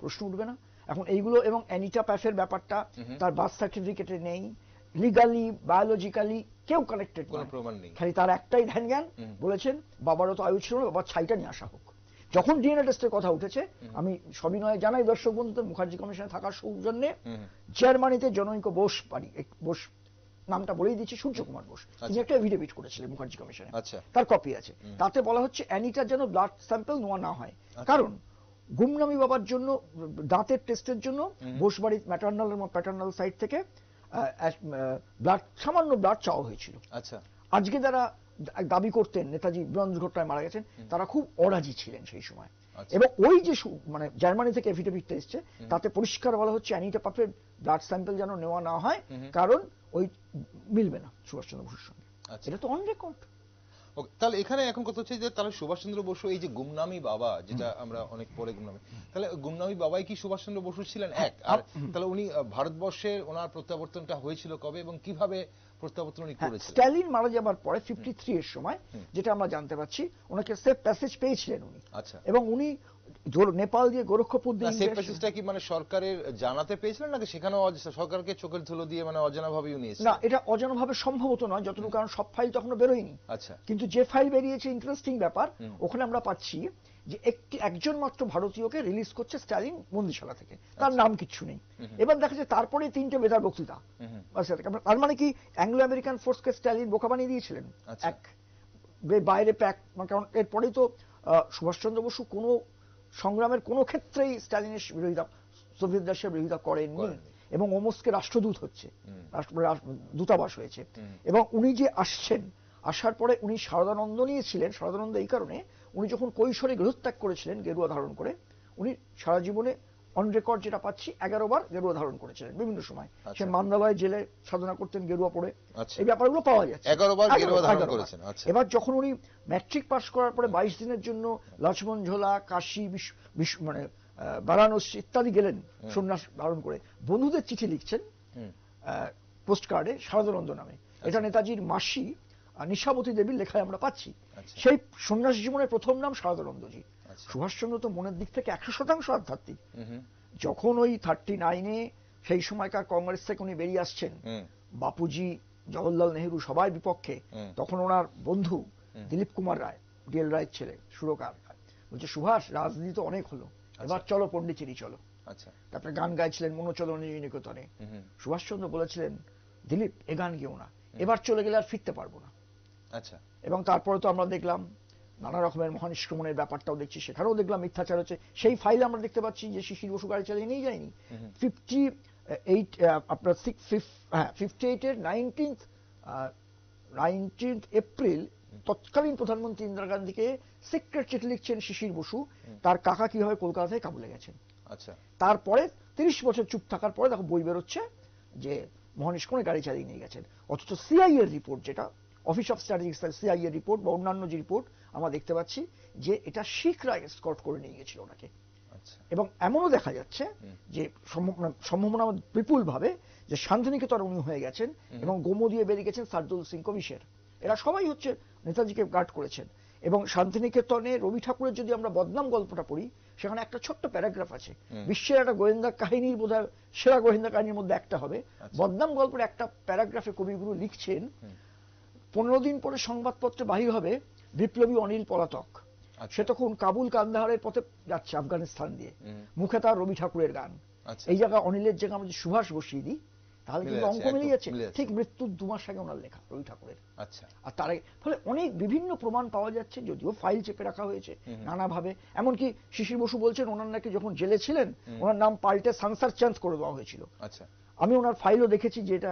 প্রশ্ন উঠবে না? এখন এইগুলো, এবং অ্যানিটা প্যাফের ব্যাপারটা তার বার্থ সার্টিফিকেটে নেই, লিগালি বায়োলজিক্যালি কেউ কানেক্টেড, কোনো প্রমাণ নেই, খালি তার একটাই ধ্যান জ্ঞান, বলেছেন বাবারও তো আয়ু ছিল না, বাবার ছাইটা নিয়ে আসা হোক। যখন ডিএনএ টেস্টের কথা উঠেছে, আমি সবিনয়ে জানাই দর্শক বন্ধুদের, মুখার্জি কমিশনে থাকার সৌজন্যে জার্মানিতে জনৈক বোস বাড়ি, বোস নামটা বলেই দিচ্ছি, সূর্যকুমার বোস, তিনি একটা এফিডেভিট করেছিলেন মুখার্জি কমিশনে, তার কপি আছে। তাতে বলা হচ্ছে অ্যানিটার যেন ব্লাড স্যাম্পল নেওয়া না হয়, কারণ গুমনামি বাবার জন্য দাঁতের টেস্টের জন্য বোস বাড়ির ম্যাটার্নাল এবং প্যাটার্নাল সাইড থেকে ব্লাড, সামান্য ব্লাড চাওয়া হয়েছিল। আজকে যারা দাবি করতেন নেতাজি বিমান দুর্ঘটনায় মারা গেছেন, তারা খুব অরাজি ছিলেন সেই সময়। এবং ওই যে মানে জার্মানি থেকে এফিডেভিটটা এসছে, তাতে পরিষ্কার বলা হচ্ছে অ্যানিটা পাফের ব্লাড স্যাম্পল যেন নেওয়া না হয়, কারণ ওই মিলবে না সুভাষচন্দ্র বসুর সঙ্গে। এটা তো অন রেকর্ড। তাহলে এখানে এখন কথা হচ্ছে যে তাহলে সুভাষচন্দ্র বসু এই যে গুমনামি বাবা, যেটা আমরা অনেক পরে গুমনামি, তাহলে গুমনামি বাবাই কি সুভাষচন্দ্র বসু ছিলেন এক? আর তাহলে উনি ভারতবর্ষের ওনার প্রত্যাবর্তনটা হয়েছিল কবে এবং কিভাবে প্রত্যাবর্তন উনি করেছিলেন? স্ট্যালিন মারা যাবার পরে 53 এর সময়, যেটা আমরা জানতে পারছি, ওনাকে সেফ প্যাসেজ পেয়েছিলেন উনি, এবং উনি নেপাল দিয়ে গোরক্ষপুর দিয়ে, সেফ প্যাসেজটা কি মানে সরকারের জানাতে পেয়েছিলেন নাকি সেখানেও সরকারকে চোখের ধুলো দিয়ে মানে অজানাভাবে উনি এসেছেন? না, এটা অজানাভাবে সম্ভবত নয় যতটুকু, কারণ সব ফাইল তখনও বেরোয়নি। কিন্তু যে ফাইল বেরিয়েছে, ইন্টারেস্টিং ব্যাপার, ওখানে আমরা পাচ্ছি যে একজন মাত্র ভারতীয়কে রিলিজ করছে স্ট্যালিন বন্দিশালা থেকে, তার নাম কিচ্ছু নেই। এবার দেখা যায় তারপরে 3টে বেতার বক্তৃতা, তার মানে কি অ্যাংলো আমেরিকান ফোর্সকে স্ট্যালিন বোকা বানিয়ে দিয়েছিলেন এক বাইরে প্যাক, কারণ এরপরেই তো সুভাষচন্দ্র বসু কোনো সংগ্রামের কোনো ক্ষেত্রেই স্ট্যালিনের বিরোধিতা, সোভিয়েত রাশিয়ার বিরোধিতা করেননি, এবং ওমস্কে রাষ্ট্রদূত হচ্ছে, দূতাবাস হয়েছে। এবং উনি যে আসছেন, আসার পরে উনি সারদানন্দ নিয়েছিলেন। সারদানন্দ এই কারণে, উনি যখন কৈশোরে গৃহত্যাগ করেছিলেন গেরুয়া ধারণ করে, উনি সারা জীবনে অন রেকর্ড যেটা পাচ্ছি 11 বার গেরুয়া ধারণ করেছিলেন বিভিন্ন সময়। সে মান্দালয় জেলে সাধনা করতেন গেরুয়া পড়ে, এই ব্যাপারগুলো পাওয়া যাচ্ছে। 11 বার গেরুয়া ধারণ করেছেন। এবার যখন উনি ম্যাট্রিক পাস করার পরে 22 দিনের জন্য লক্ষ্মণ ঝোলা, কাশী, মানে বারাণসী ইত্যাদি গেলেন সন্ন্যাস ধারণ করে, বন্ধুদের চিঠি লিখছেন পোস্ট কার্ডে সারদানন্দ নামে। এটা নেতাজির মাসি নিশাবতী দেবীর লেখায় আমরা পাচ্ছি। সেই সন্ন্যাস জীবনের প্রথম নাম সারদানন্দজি। সুভাষচন্দ্র তো মনের দিক থেকে 100% আধ্যাত্মিক। যখন ওই 39-এ সেই সময়কার কংগ্রেস থেকে উনি বেরিয়ে আসছেন, বাপুজি, জওহরলাল নেহেরু সবাই বিপক্ষে, তখন ওনার বন্ধু দিলীপ কুমার রায়, ডিএল রায়ের ছেলে, সুরকার, বলছে সুভাষ, রাজনীতি তো অনেক হলো, এবার চলো পন্ডিচেরি চলো। তারপরে গান গাইছিলেন মনোচলন নিকেতনে। সুভাষচন্দ্র বলেছিলেন, দিলীপ এ গান গেও না, এবার চলে গেলে আর ফিরতে পারবো না। এবং তারপরে তো আমরা দেখলাম নানা রকমের মহানিষ্ক্রমণের ব্যাপারটাও দেখছি, সেখানেও দেখলাম মিথ্যাচার হচ্ছে। সেই ফাইলে আমরা দেখতে পাচ্ছি যে শিশির বসু গাড়ি চালিয়ে নিয়ে যায়নি। 58-এর 19th এপ্রিল তৎকালীন প্রধানমন্ত্রী ইন্দিরা গান্ধীকে সিক্রেট চিঠি লিখছেন শিশির বসু তার কাকা কিভাবে কলকাতা থেকে কাবুলে গেছেন। আচ্ছা, তারপরে 30 বছর চুপ থাকার পরে দেখো বই বেরোচ্ছে যে মহানিশ করে গাড়ি চালিয়ে নিয়ে গেছেন। অথচ সিআইএ এর রিপোর্ট, যেটা office of strategic CIA report বা অন্যান্য যে রিপোর্ট আমরা দেখতে পাচ্ছি যে এটা শিখরা এসকর্ট করে নিয়ে গেছিল ওনাকে। আচ্ছা, এবং এমনও দেখা যাচ্ছে যে সম্ভাবনা বিপুল ভাবে যে শান্তিনিকেতন উনি হয়ে গেছেন এবং গোমো দিয়ে বেরিয়ে গেছেন সার্দুল সিং কবিশের। এরা সবাই হচ্ছে নেতাজিকে গার্ড করেছেন। এবং শান্তিনিকেতনে রবি ঠাকুরের যদি আমরা বদনাম গল্পটা পড়ি, সেখানে একটা ছোট্ট প্যারাগ্রাফ আছে, বিশ্বের একটা গোয়েন্দা কাহিনীর বোধহয় সেরা গোয়েন্দা কাহিনীর মধ্যে একটা হবে। বদনাম গল্পের একটা প্যারাগ্রাফে কবিগুরু লিখছেন 15 দিন পরে সংবাদপত্রে বাহির হবে বিপ্লবী অনিল পলাতক। সে তখন কাবুল কান্দাহারের পথে যাচ্ছে আফগানিস্তান দিয়ে, মুখে তার রবি ঠাকুরের গান। এই জায়গায় অনিলের জায়গায় আমরা যদি সুভাষ বসিয়ে দিই তাহলে কিন্তু অঙ্ক মিলে যাচ্ছে। ঠিক মৃত্যুর 2 মাস আগে ওনার লেখা রবি ঠাকুরের। আচ্ছা, আর তার ফলে অনেক বিভিন্ন প্রমাণ পাওয়া যাচ্ছে, যদিও ফাইল চেপে রাখা হয়েছে নানাভাবে। এমনকি শিশির বসু বলছেন ওনার নাকি যখন জেলে ছিলেন ওনার নাম পাল্টে সানসার চাঁদ করে দেওয়া হয়েছিল। আচ্ছা, আমি ওনার ফাইলও দেখেছি, যেটা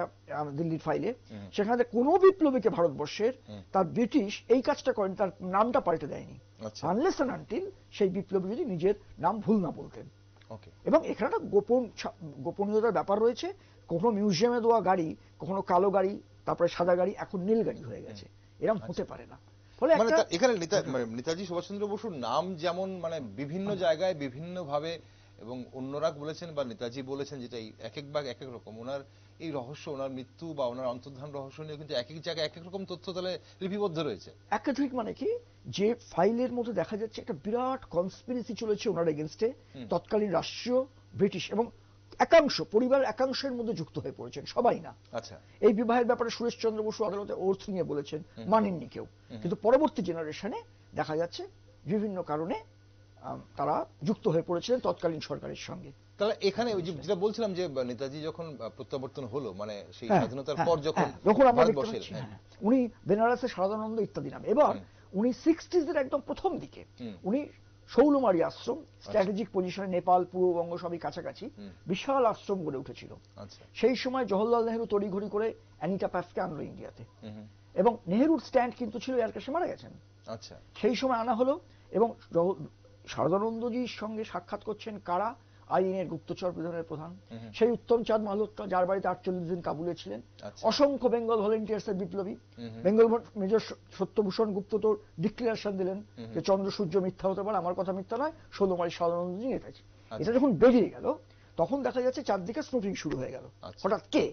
দিল্লির ফাইলে, সেখানে কোনো বিপ্লবীকে ভারতবর্ষের তার ব্রিটিশ এই কাজটা করেন, তার নামটা পাল্টে দেয়নি আনলেস এন্ড আনটিল সেই বিপ্লবী যদি নিজের নাম ভুল না বলতেন। এবং এখানে একটা গোপনীয়তার ব্যাপার রয়েছে। কখনো মিউজিয়ামে দেওয়া গাড়ি, কখনো কালো গাড়ি, তারপরে সাদা গাড়ি, এখন নীল গাড়ি হয়ে গেছে। এরকম হতে পারে না। ফলে এখানে নেতাজি সুভাষচন্দ্র বসুর নাম যেমন বিভিন্ন জায়গায় বিভিন্ন ভাবে, এবং অন্যরা বলেছেন বা নেতাজি বলেছেন, যেটা এক এক ভাগ এক এক রকম। ওনার এই রহস্য, ওনার মৃত্যু বা ওনার অন্তর্ধান রহস্য নিয়ে কিন্তু এক এক জায়গায় এক এক রকম তথ্য তাহলে লিপিবদ্ধ রয়েছে। একাধিক মানে কি, যে ফাইলের মধ্যে দেখা যাচ্ছে একটা বিরাট কনস্পিরেসি চলেছে ওনার এগেনস্টে। তৎকালীন রাষ্ট্রীয় ব্রিটিশ এবং একাংশ পরিবার একাংশের মধ্যে যুক্ত হয়ে পড়েছেন, সবাই না। আচ্ছা, এই বিবাহের ব্যাপারে সুরেশচন্দ্র বসু আদালতে ওর্থ নিয়ে বলেছেন, মানেননি কেউ। কিন্তু পরবর্তী জেনারেশনে দেখা যাচ্ছে বিভিন্ন কারণে তারা যুক্ত হয়ে পড়েছিলেন তৎকালীন সরকারের সঙ্গে। তাহলে এখানে ওই যেটা বলছিলাম যে নেতাজি যখন প্রত্যাবর্তন হলো, সেই স্বাধীনতার পর যখন আমরা দেখতে পাচ্ছি উনি বেনারসে সারদানন্দ ইত্যাদি নামে, এবার উনি 60s এর একদম প্রথম দিকে উনি শৌলমারি আশ্রম, স্ট্র্যাটেজিক পজিশনে, নেপাল পূর্ববঙ্গ সবই কাছাকাছি, বিশাল আশ্রম গড়ে উঠেছিল। সেই সময় জওহরলাল নেহরু তড়িঘড়ি করে অ্যানিটা প্যাফকে আনলো ইন্ডিয়াতে, এবং নেহরুর স্ট্যান্ড কিন্তু ছিল এর কাছে মারা গেছেন। সেই সময় আনা হলো এবং সারদানন্দজির সঙ্গে সাক্ষাৎ করছেন কারা? আইনের গুপ্তচর বিধানের প্রধান সেই উত্তম চাঁদ মালহোত্রা, যার বাড়িতে 48 দিন কাবুলে ছিলেন। অসংখ্য বেঙ্গল ভলেন্টিয়ার্সের বিপ্লবী, বেঙ্গল মেজর সত্যভূষণ গুপ্ত তো ডিক্লারেশন দিলেন যে চন্দ্র সূর্য মিথ্যা হতে পারে, আমার কথা মিথ্যা নয়, ষোলমারি সারদানন্দজি নেতাজি। এটা যখন বেরিয়ে গেল তখন দেখা যাচ্ছে চারদিকে স্নুপিং শুরু হয়ে গেল। হঠাৎ কে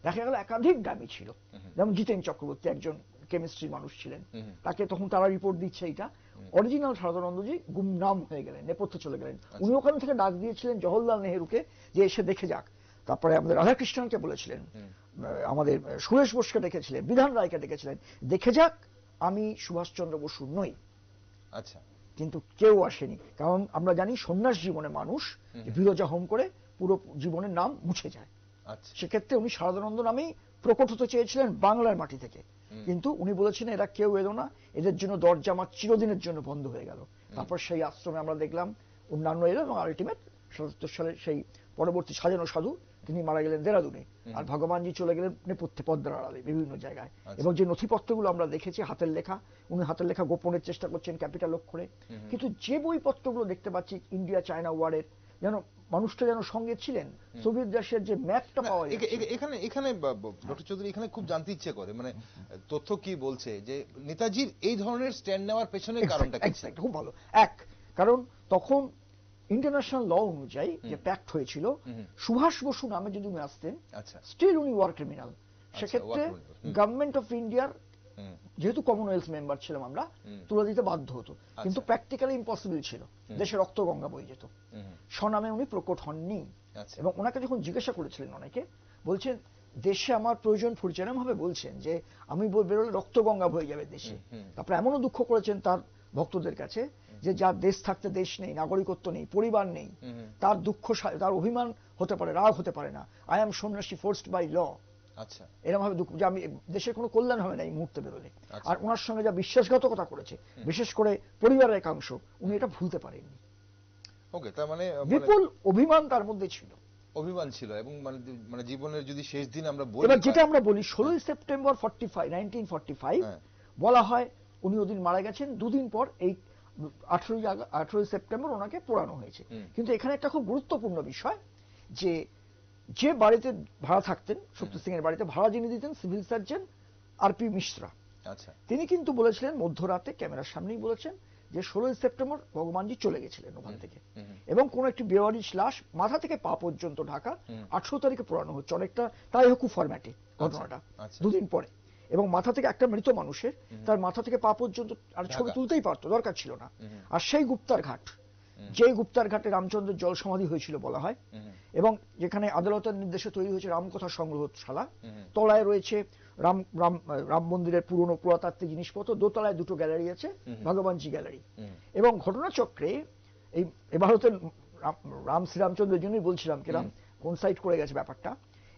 দেখা গেল একাধিক ডামি ছিল, যেমন জিতেন চক্রবর্তী একজন কেমিস্ট্রি মানুষ ছিলেন, তাকে তখন তারা রিপোর্ট দিচ্ছে এইটা অরিজিনাল সারদানন্দজি গুমনাম হয়ে গেলেন, নেপথ্যে চলে গেলেন। উনি ওখান থেকে ডাক দিয়েছিলেন জওহরলাল নেহরুকে যে এসে দেখে যাক। তারপরে আমাদের রাধাকৃষ্ণনকে বলেছিলেন, আমাদের সুরেশ বোসকে ডেকেছিলেন, বিধান রায়কে ডেকেছিলেন, দেখে যাক আমি সুভাষচন্দ্র বসু নই। আচ্ছা, কিন্তু কেউ আসেনি, কারণ আমরা জানি সন্ন্যাস জীবনে মানুষ বিরজা হোম করে পুরো জীবনের নাম মুছে যায়। সেক্ষেত্রে উনি সারদানন্দ নামেই প্রকট হতে চেয়েছিলেন বাংলার মাটি থেকে, কিন্তু উনি বলেছিলেন এরা কেউ এলো না, এদের জন্য দরজা আমার চিরদিনের জন্য বন্ধ হয়ে গেল। তারপর সেই আশ্রমে আমরা দেখলাম অন্যান্য এলো, এবং আলটিমেট 77 সালে সেই পরবর্তী সাজানো সাধু তিনি মারা গেলেন দেরাদুনে, আর ভগবানজি চলে গেলেন নেপথ্যে পদ্মার আড়ালে বিভিন্ন জায়গায়। এবং যে নথিপত্রগুলো আমরা দেখেছি হাতের লেখা, উনি হাতের লেখা গোপনের চেষ্টা করছেন ক্যাপিটাল অক্ষরে, কিন্তু যে বইপত্রগুলো দেখতে পাচ্ছি ইন্ডিয়া চায়না ওয়ারের, যেন মানুষটা যেন সঙ্গে ছিলেন, সোভিয়েত রাশিয়ার যে ম্যাপটা পাওয়া যায় এখানে ডক্টর চৌধুরী এখানে খুব জানতে ইচ্ছে করে, তথ্য কি বলছে যে নেতাজির এই ধরনের স্ট্যান্ড নেওয়ার পেছনে কারণটা কি? খুব ভালো। এক কারণ, তখন ইন্টারন্যাশনাল ল অনুযায়ী যে প্যাক্ট হয়েছিল, সুভাষ বসু নামে যদি উনি আসতেন স্টিল উনি ওয়ার ক্রিমিনাল। সেক্ষেত্রে গভর্নমেন্ট অফ ইন্ডিয়ার, যেহেতু কমনওয়েলথ মেম্বার ছিলাম আমরা, তুলে দিতে বাধ্য হতো, কিন্তু প্র্যাকটিক্যালি ইম্পসিবল ছিল, দেশে রক্তগঙ্গা বয়ে যেত। স্বনামে উনি প্রকট হননি, এবং ওনাকে যখন জিজ্ঞাসা করেছিলেন অনেকে, বলছেন দেশে আমার প্রয়োজন ফুরছে, এরকম ভাবে বলছেন যে আমি বেরোলে রক্তগঙ্গা বয়ে যাবে দেশে। তারপরে এমনও দুঃখ করেছেন তার ভক্তদের কাছে যে যার দেশ থাকতে দেশ নেই, নাগরিকত্ব নেই, পরিবার নেই, তার দুঃখ, তার অভিমান হতে পারে, রাগ হতে পারে না। আই এম সন্ন্যাসী ফোর্সড বাই ল। এরকম ভাবে দুঃখ যে আমি দেশের কোনো কল্যাণ হবে না এই মুহূর্তে বেরোলে। আর ওনার সঙ্গে যা বিশ্বাসঘাতকতা করেছে বিশেষ করে পরিবারের একাংশ, উনি এটা ভুলতে পারেননি। তার মানে বিপুল অভিমান তার মধ্যে ছিল, অভিমান ছিল। এবং জীবনের যদি শেষ দিন আমরা বলি, এবার যেটা আমরা বলি 16 সেপ্টেম্বর 1945 বলা হয় উনি ওদিন মারা গেছেন, দুদিন পর এই 18ই সেপ্টেম্বর ওনাকে পোড়ানো হয়েছে। কিন্তু এখানে একটা খুব গুরুত্বপূর্ণ বিষয়, যে বাড়িতে ভাড়া থাকতেন, শক্তি সিং এর বাড়িতে ভাড়া যিনি দিতেন সিভিল সার্জন আরপি মিশ্রা, আচ্ছা, তিনি কিন্তু বলেছিলেন মধ্যরাতে ক্যামেরার সামনেই বলেছেন যে 16ই সেপ্টেম্বর ভগবানজি চলে গেছিলেন ওখান থেকে, এবং কোন একটি বেওয়ারিশ লাশ মাথা থেকে পা পর্যন্ত ঢাকা 18 তারিখে পোড়ানো হচ্ছে, অনেকটা তাইহকু ফরম্যাটে ঘটনাটা, দুদিন পরে। এবং মাথা থেকে একটা মৃত মানুষের তার মাথা থেকে পা পর্যন্ত আর ছবি তুলতেই পারতো, দরকার ছিল না। আর সেই গুপ্তার ঘাট, যে গুপ্তার ঘাটে রামচন্দ্রের জল সমাধি হয়েছিল বলা হয়, এবং যেখানে আদালতের নির্দেশে তৈরি হয়েছে রামকথা সংগ্রহশালা, তলায় রয়েছে রাম মন্দিরের পুরনো পুরাতাত্ত্বিক জিনিসপত্র, দোতলায় দুটো গ্যালারি আছে, ভগবানজি গ্যালারি। এবং ঘটনাচক্রে এই ভারতের রাম শ্রীরামচন্দ্রের জন্যই বলছিলাম কিরাম কোনসাইড করে গেছে ব্যাপারটা।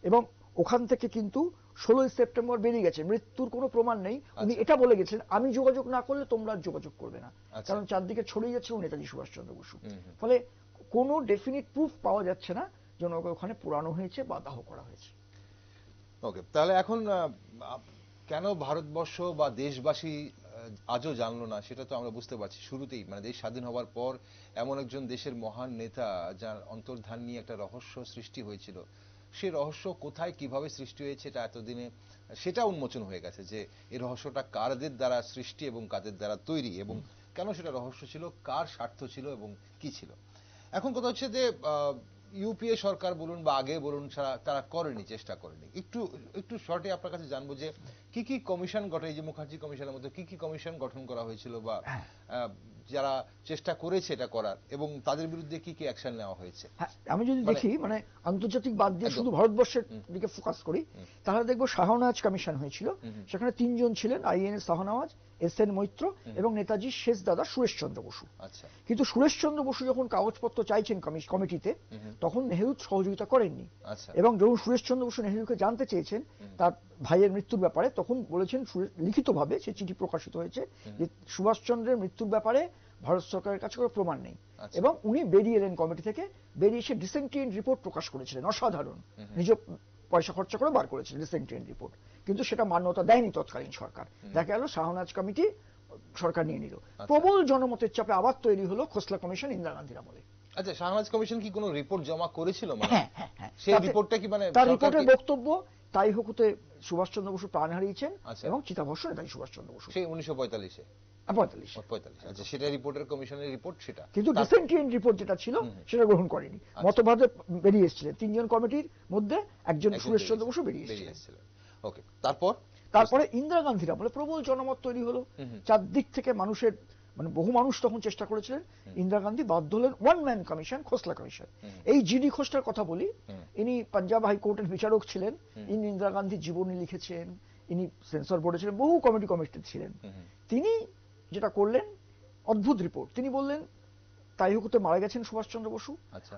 এবং ওখান থেকে কিন্তু 16ই সেপ্টেম্বর বেরিয়ে গেছে, মৃত্যুর কোনো প্রমাণ নেই। উনি এটা বলে গেছেন, আমি যোগাযোগ না করলে তোমরা যোগাযোগ করবে না, কারণ চারদিকে ছড়িয়ে যাচ্ছে নেতাজি সুভাষচন্দ্র বসু। ফলে কোনো ডেফিনিট প্রুফ পাওয়া যাচ্ছে না যে ওখানে পুরানো হয়েছে বা দাহ করা হয়েছে। ওকে, তাহলে এখন কেন ভারতবর্ষ বা দেশবাসী আজও জানলো না, সেটা তো আমরা বুঝতে পারছি। শুরুতেই মানে দেশ স্বাধীন হওয়ার পর এমন একজন দেশের মহান নেতা যার অন্তর্ধান নিয়ে একটা রহস্য সৃষ্টি হয়েছিল, সেই রহস্য কোথায় কিভাবে সৃষ্টি হয়েছে এটা এতদিনে সেটা উন্মোচন হয়ে গেছে, যে এই রহস্যটা কাদের দ্বারা সৃষ্টি এবং কাদের দ্বারা তৈরি, এবং কেন সেটা রহস্য ছিল, কার স্বার্থ ছিল এবং কি ছিল। এখন কথা হচ্ছে যে ইউপিএ সরকার বলুন বা আগে বলুন, তারা করেনি, চেষ্টা করেনি। একটু শর্টে আপনার কাছে জানবো যে কি কি কমিশন গঠন, এই যে মুখার্জি কমিশনের মধ্যে কি কি কমিশন গঠন করা হয়েছিল, বা যারা চেষ্টা করেছে এটা করার, এবং তাদের বিরুদ্ধে কি কি অ্যাকশন নেওয়া হয়েছে। আমি যদি দেখি মানে আন্তর্জাতিক বাদ দিয়ে শুধু ভারতবর্ষের দিকে ফোকাস করি, তাহলে দেখবো শাহনওয়াজ কমিশন হয়েছিল। সেখানে 3 জন ছিলেন, আইএনএস শাহনওয়াজ, এসএন মৈত্র এবং নেতাজি শেষ দাদা সুরেশচন্দ্র বসু। কিন্তু সুরেশচন্দ্র বসু যখন কাগজপত্র চাইছেন কমিটিতে, তখন নেহেরু সহযোগিতা করেননি। এবং যখন সুরেশচন্দ্র বসু নেহেরুকে জানতে চেয়েছেন তার ভাইয়ের মৃত্যুর ব্যাপারে, তখন বলেছেন লিখিতভাবে সে চিঠি প্রকাশিত হয়েছে যে সুভাষচন্দ্রের মৃত্যুর ব্যাপারে ভারত সরকারের কাছে কোনো প্রমাণ নেই। এবং উনি বেরিয়ে এলেন কমিটি থেকে, বেরিয়ে এসে ডিসেন্টিয়েন্ট রিপোর্ট প্রকাশ করেছিলেন, অসাধারণ, নিজ পয়সা খরচা করে বার করেছিলেন ডিসেন্টিয়েন্ট রিপোর্ট। কিন্তু সেটা মান্যতা দেয়নি তৎকালীন সরকার। দেখা গেল শাহনওয়াজ কমিটি সরকার নিয়ে নিল। প্রবল জনমতের চাপে আবার তৈরি হলো খোসলা কমিশন ইন্দিরা গান্ধীর আমলে। আচ্ছা, শাহনওয়াজ কমিশন কি কোনো রিপোর্ট জমা করেছিল? হ্যাঁ, সেই রিপোর্টটা কি মানে তার রিপোর্টের বক্তব্য তাইহকুতে সুভাষচন্দ্র বসু প্রাণ হারিয়েছেন এবং চিতাভস্ম নেতাজি সুভাষচন্দ্র বসু, সেই 1945-এ। 45। আচ্ছা, সেটা রিপোর্টের কমিশনের রিপোর্ট, সেটা কিন্তু ডিসেন্টিয়েন্ট রিপোর্ট যেটা ছিল সেটা গ্রহণ করেনি। মতবাদে বেরিয়ে এসেছিলেন 3 জন কমিটির মধ্যে একজন সুরেশচন্দ্র বসু বেরিয়ে এসেছিলেন। ওকে, তারপরে ইন্দিরা গান্ধীর আমলে প্রবল জনমত তৈরি হলো, চারদিক থেকে মানুষের মানে বহু মানুষ তখন চেষ্টা করেছিলেন। ইন্দিরা গান্ধী বাধ্য হলেন ওয়ান ম্যান কমিশন, খোসলা কমিশন। এই জিডি খোসলার কথা বলি, ইনি পাঞ্জাব হাইকোর্টের বিচারক ছিলেন, ইনি ইন্দিরা গান্ধীর জীবনী লিখেছেন, ইনি সেন্সর বোর্ডে ছিলেন, বহু কমিটি ছিলেন। তিনি যেটা করলেন অদ্ভুত রিপোর্ট, তিনি বললেন তাইহুকুতে মারা গেছেন সুভাষচন্দ্র বসু,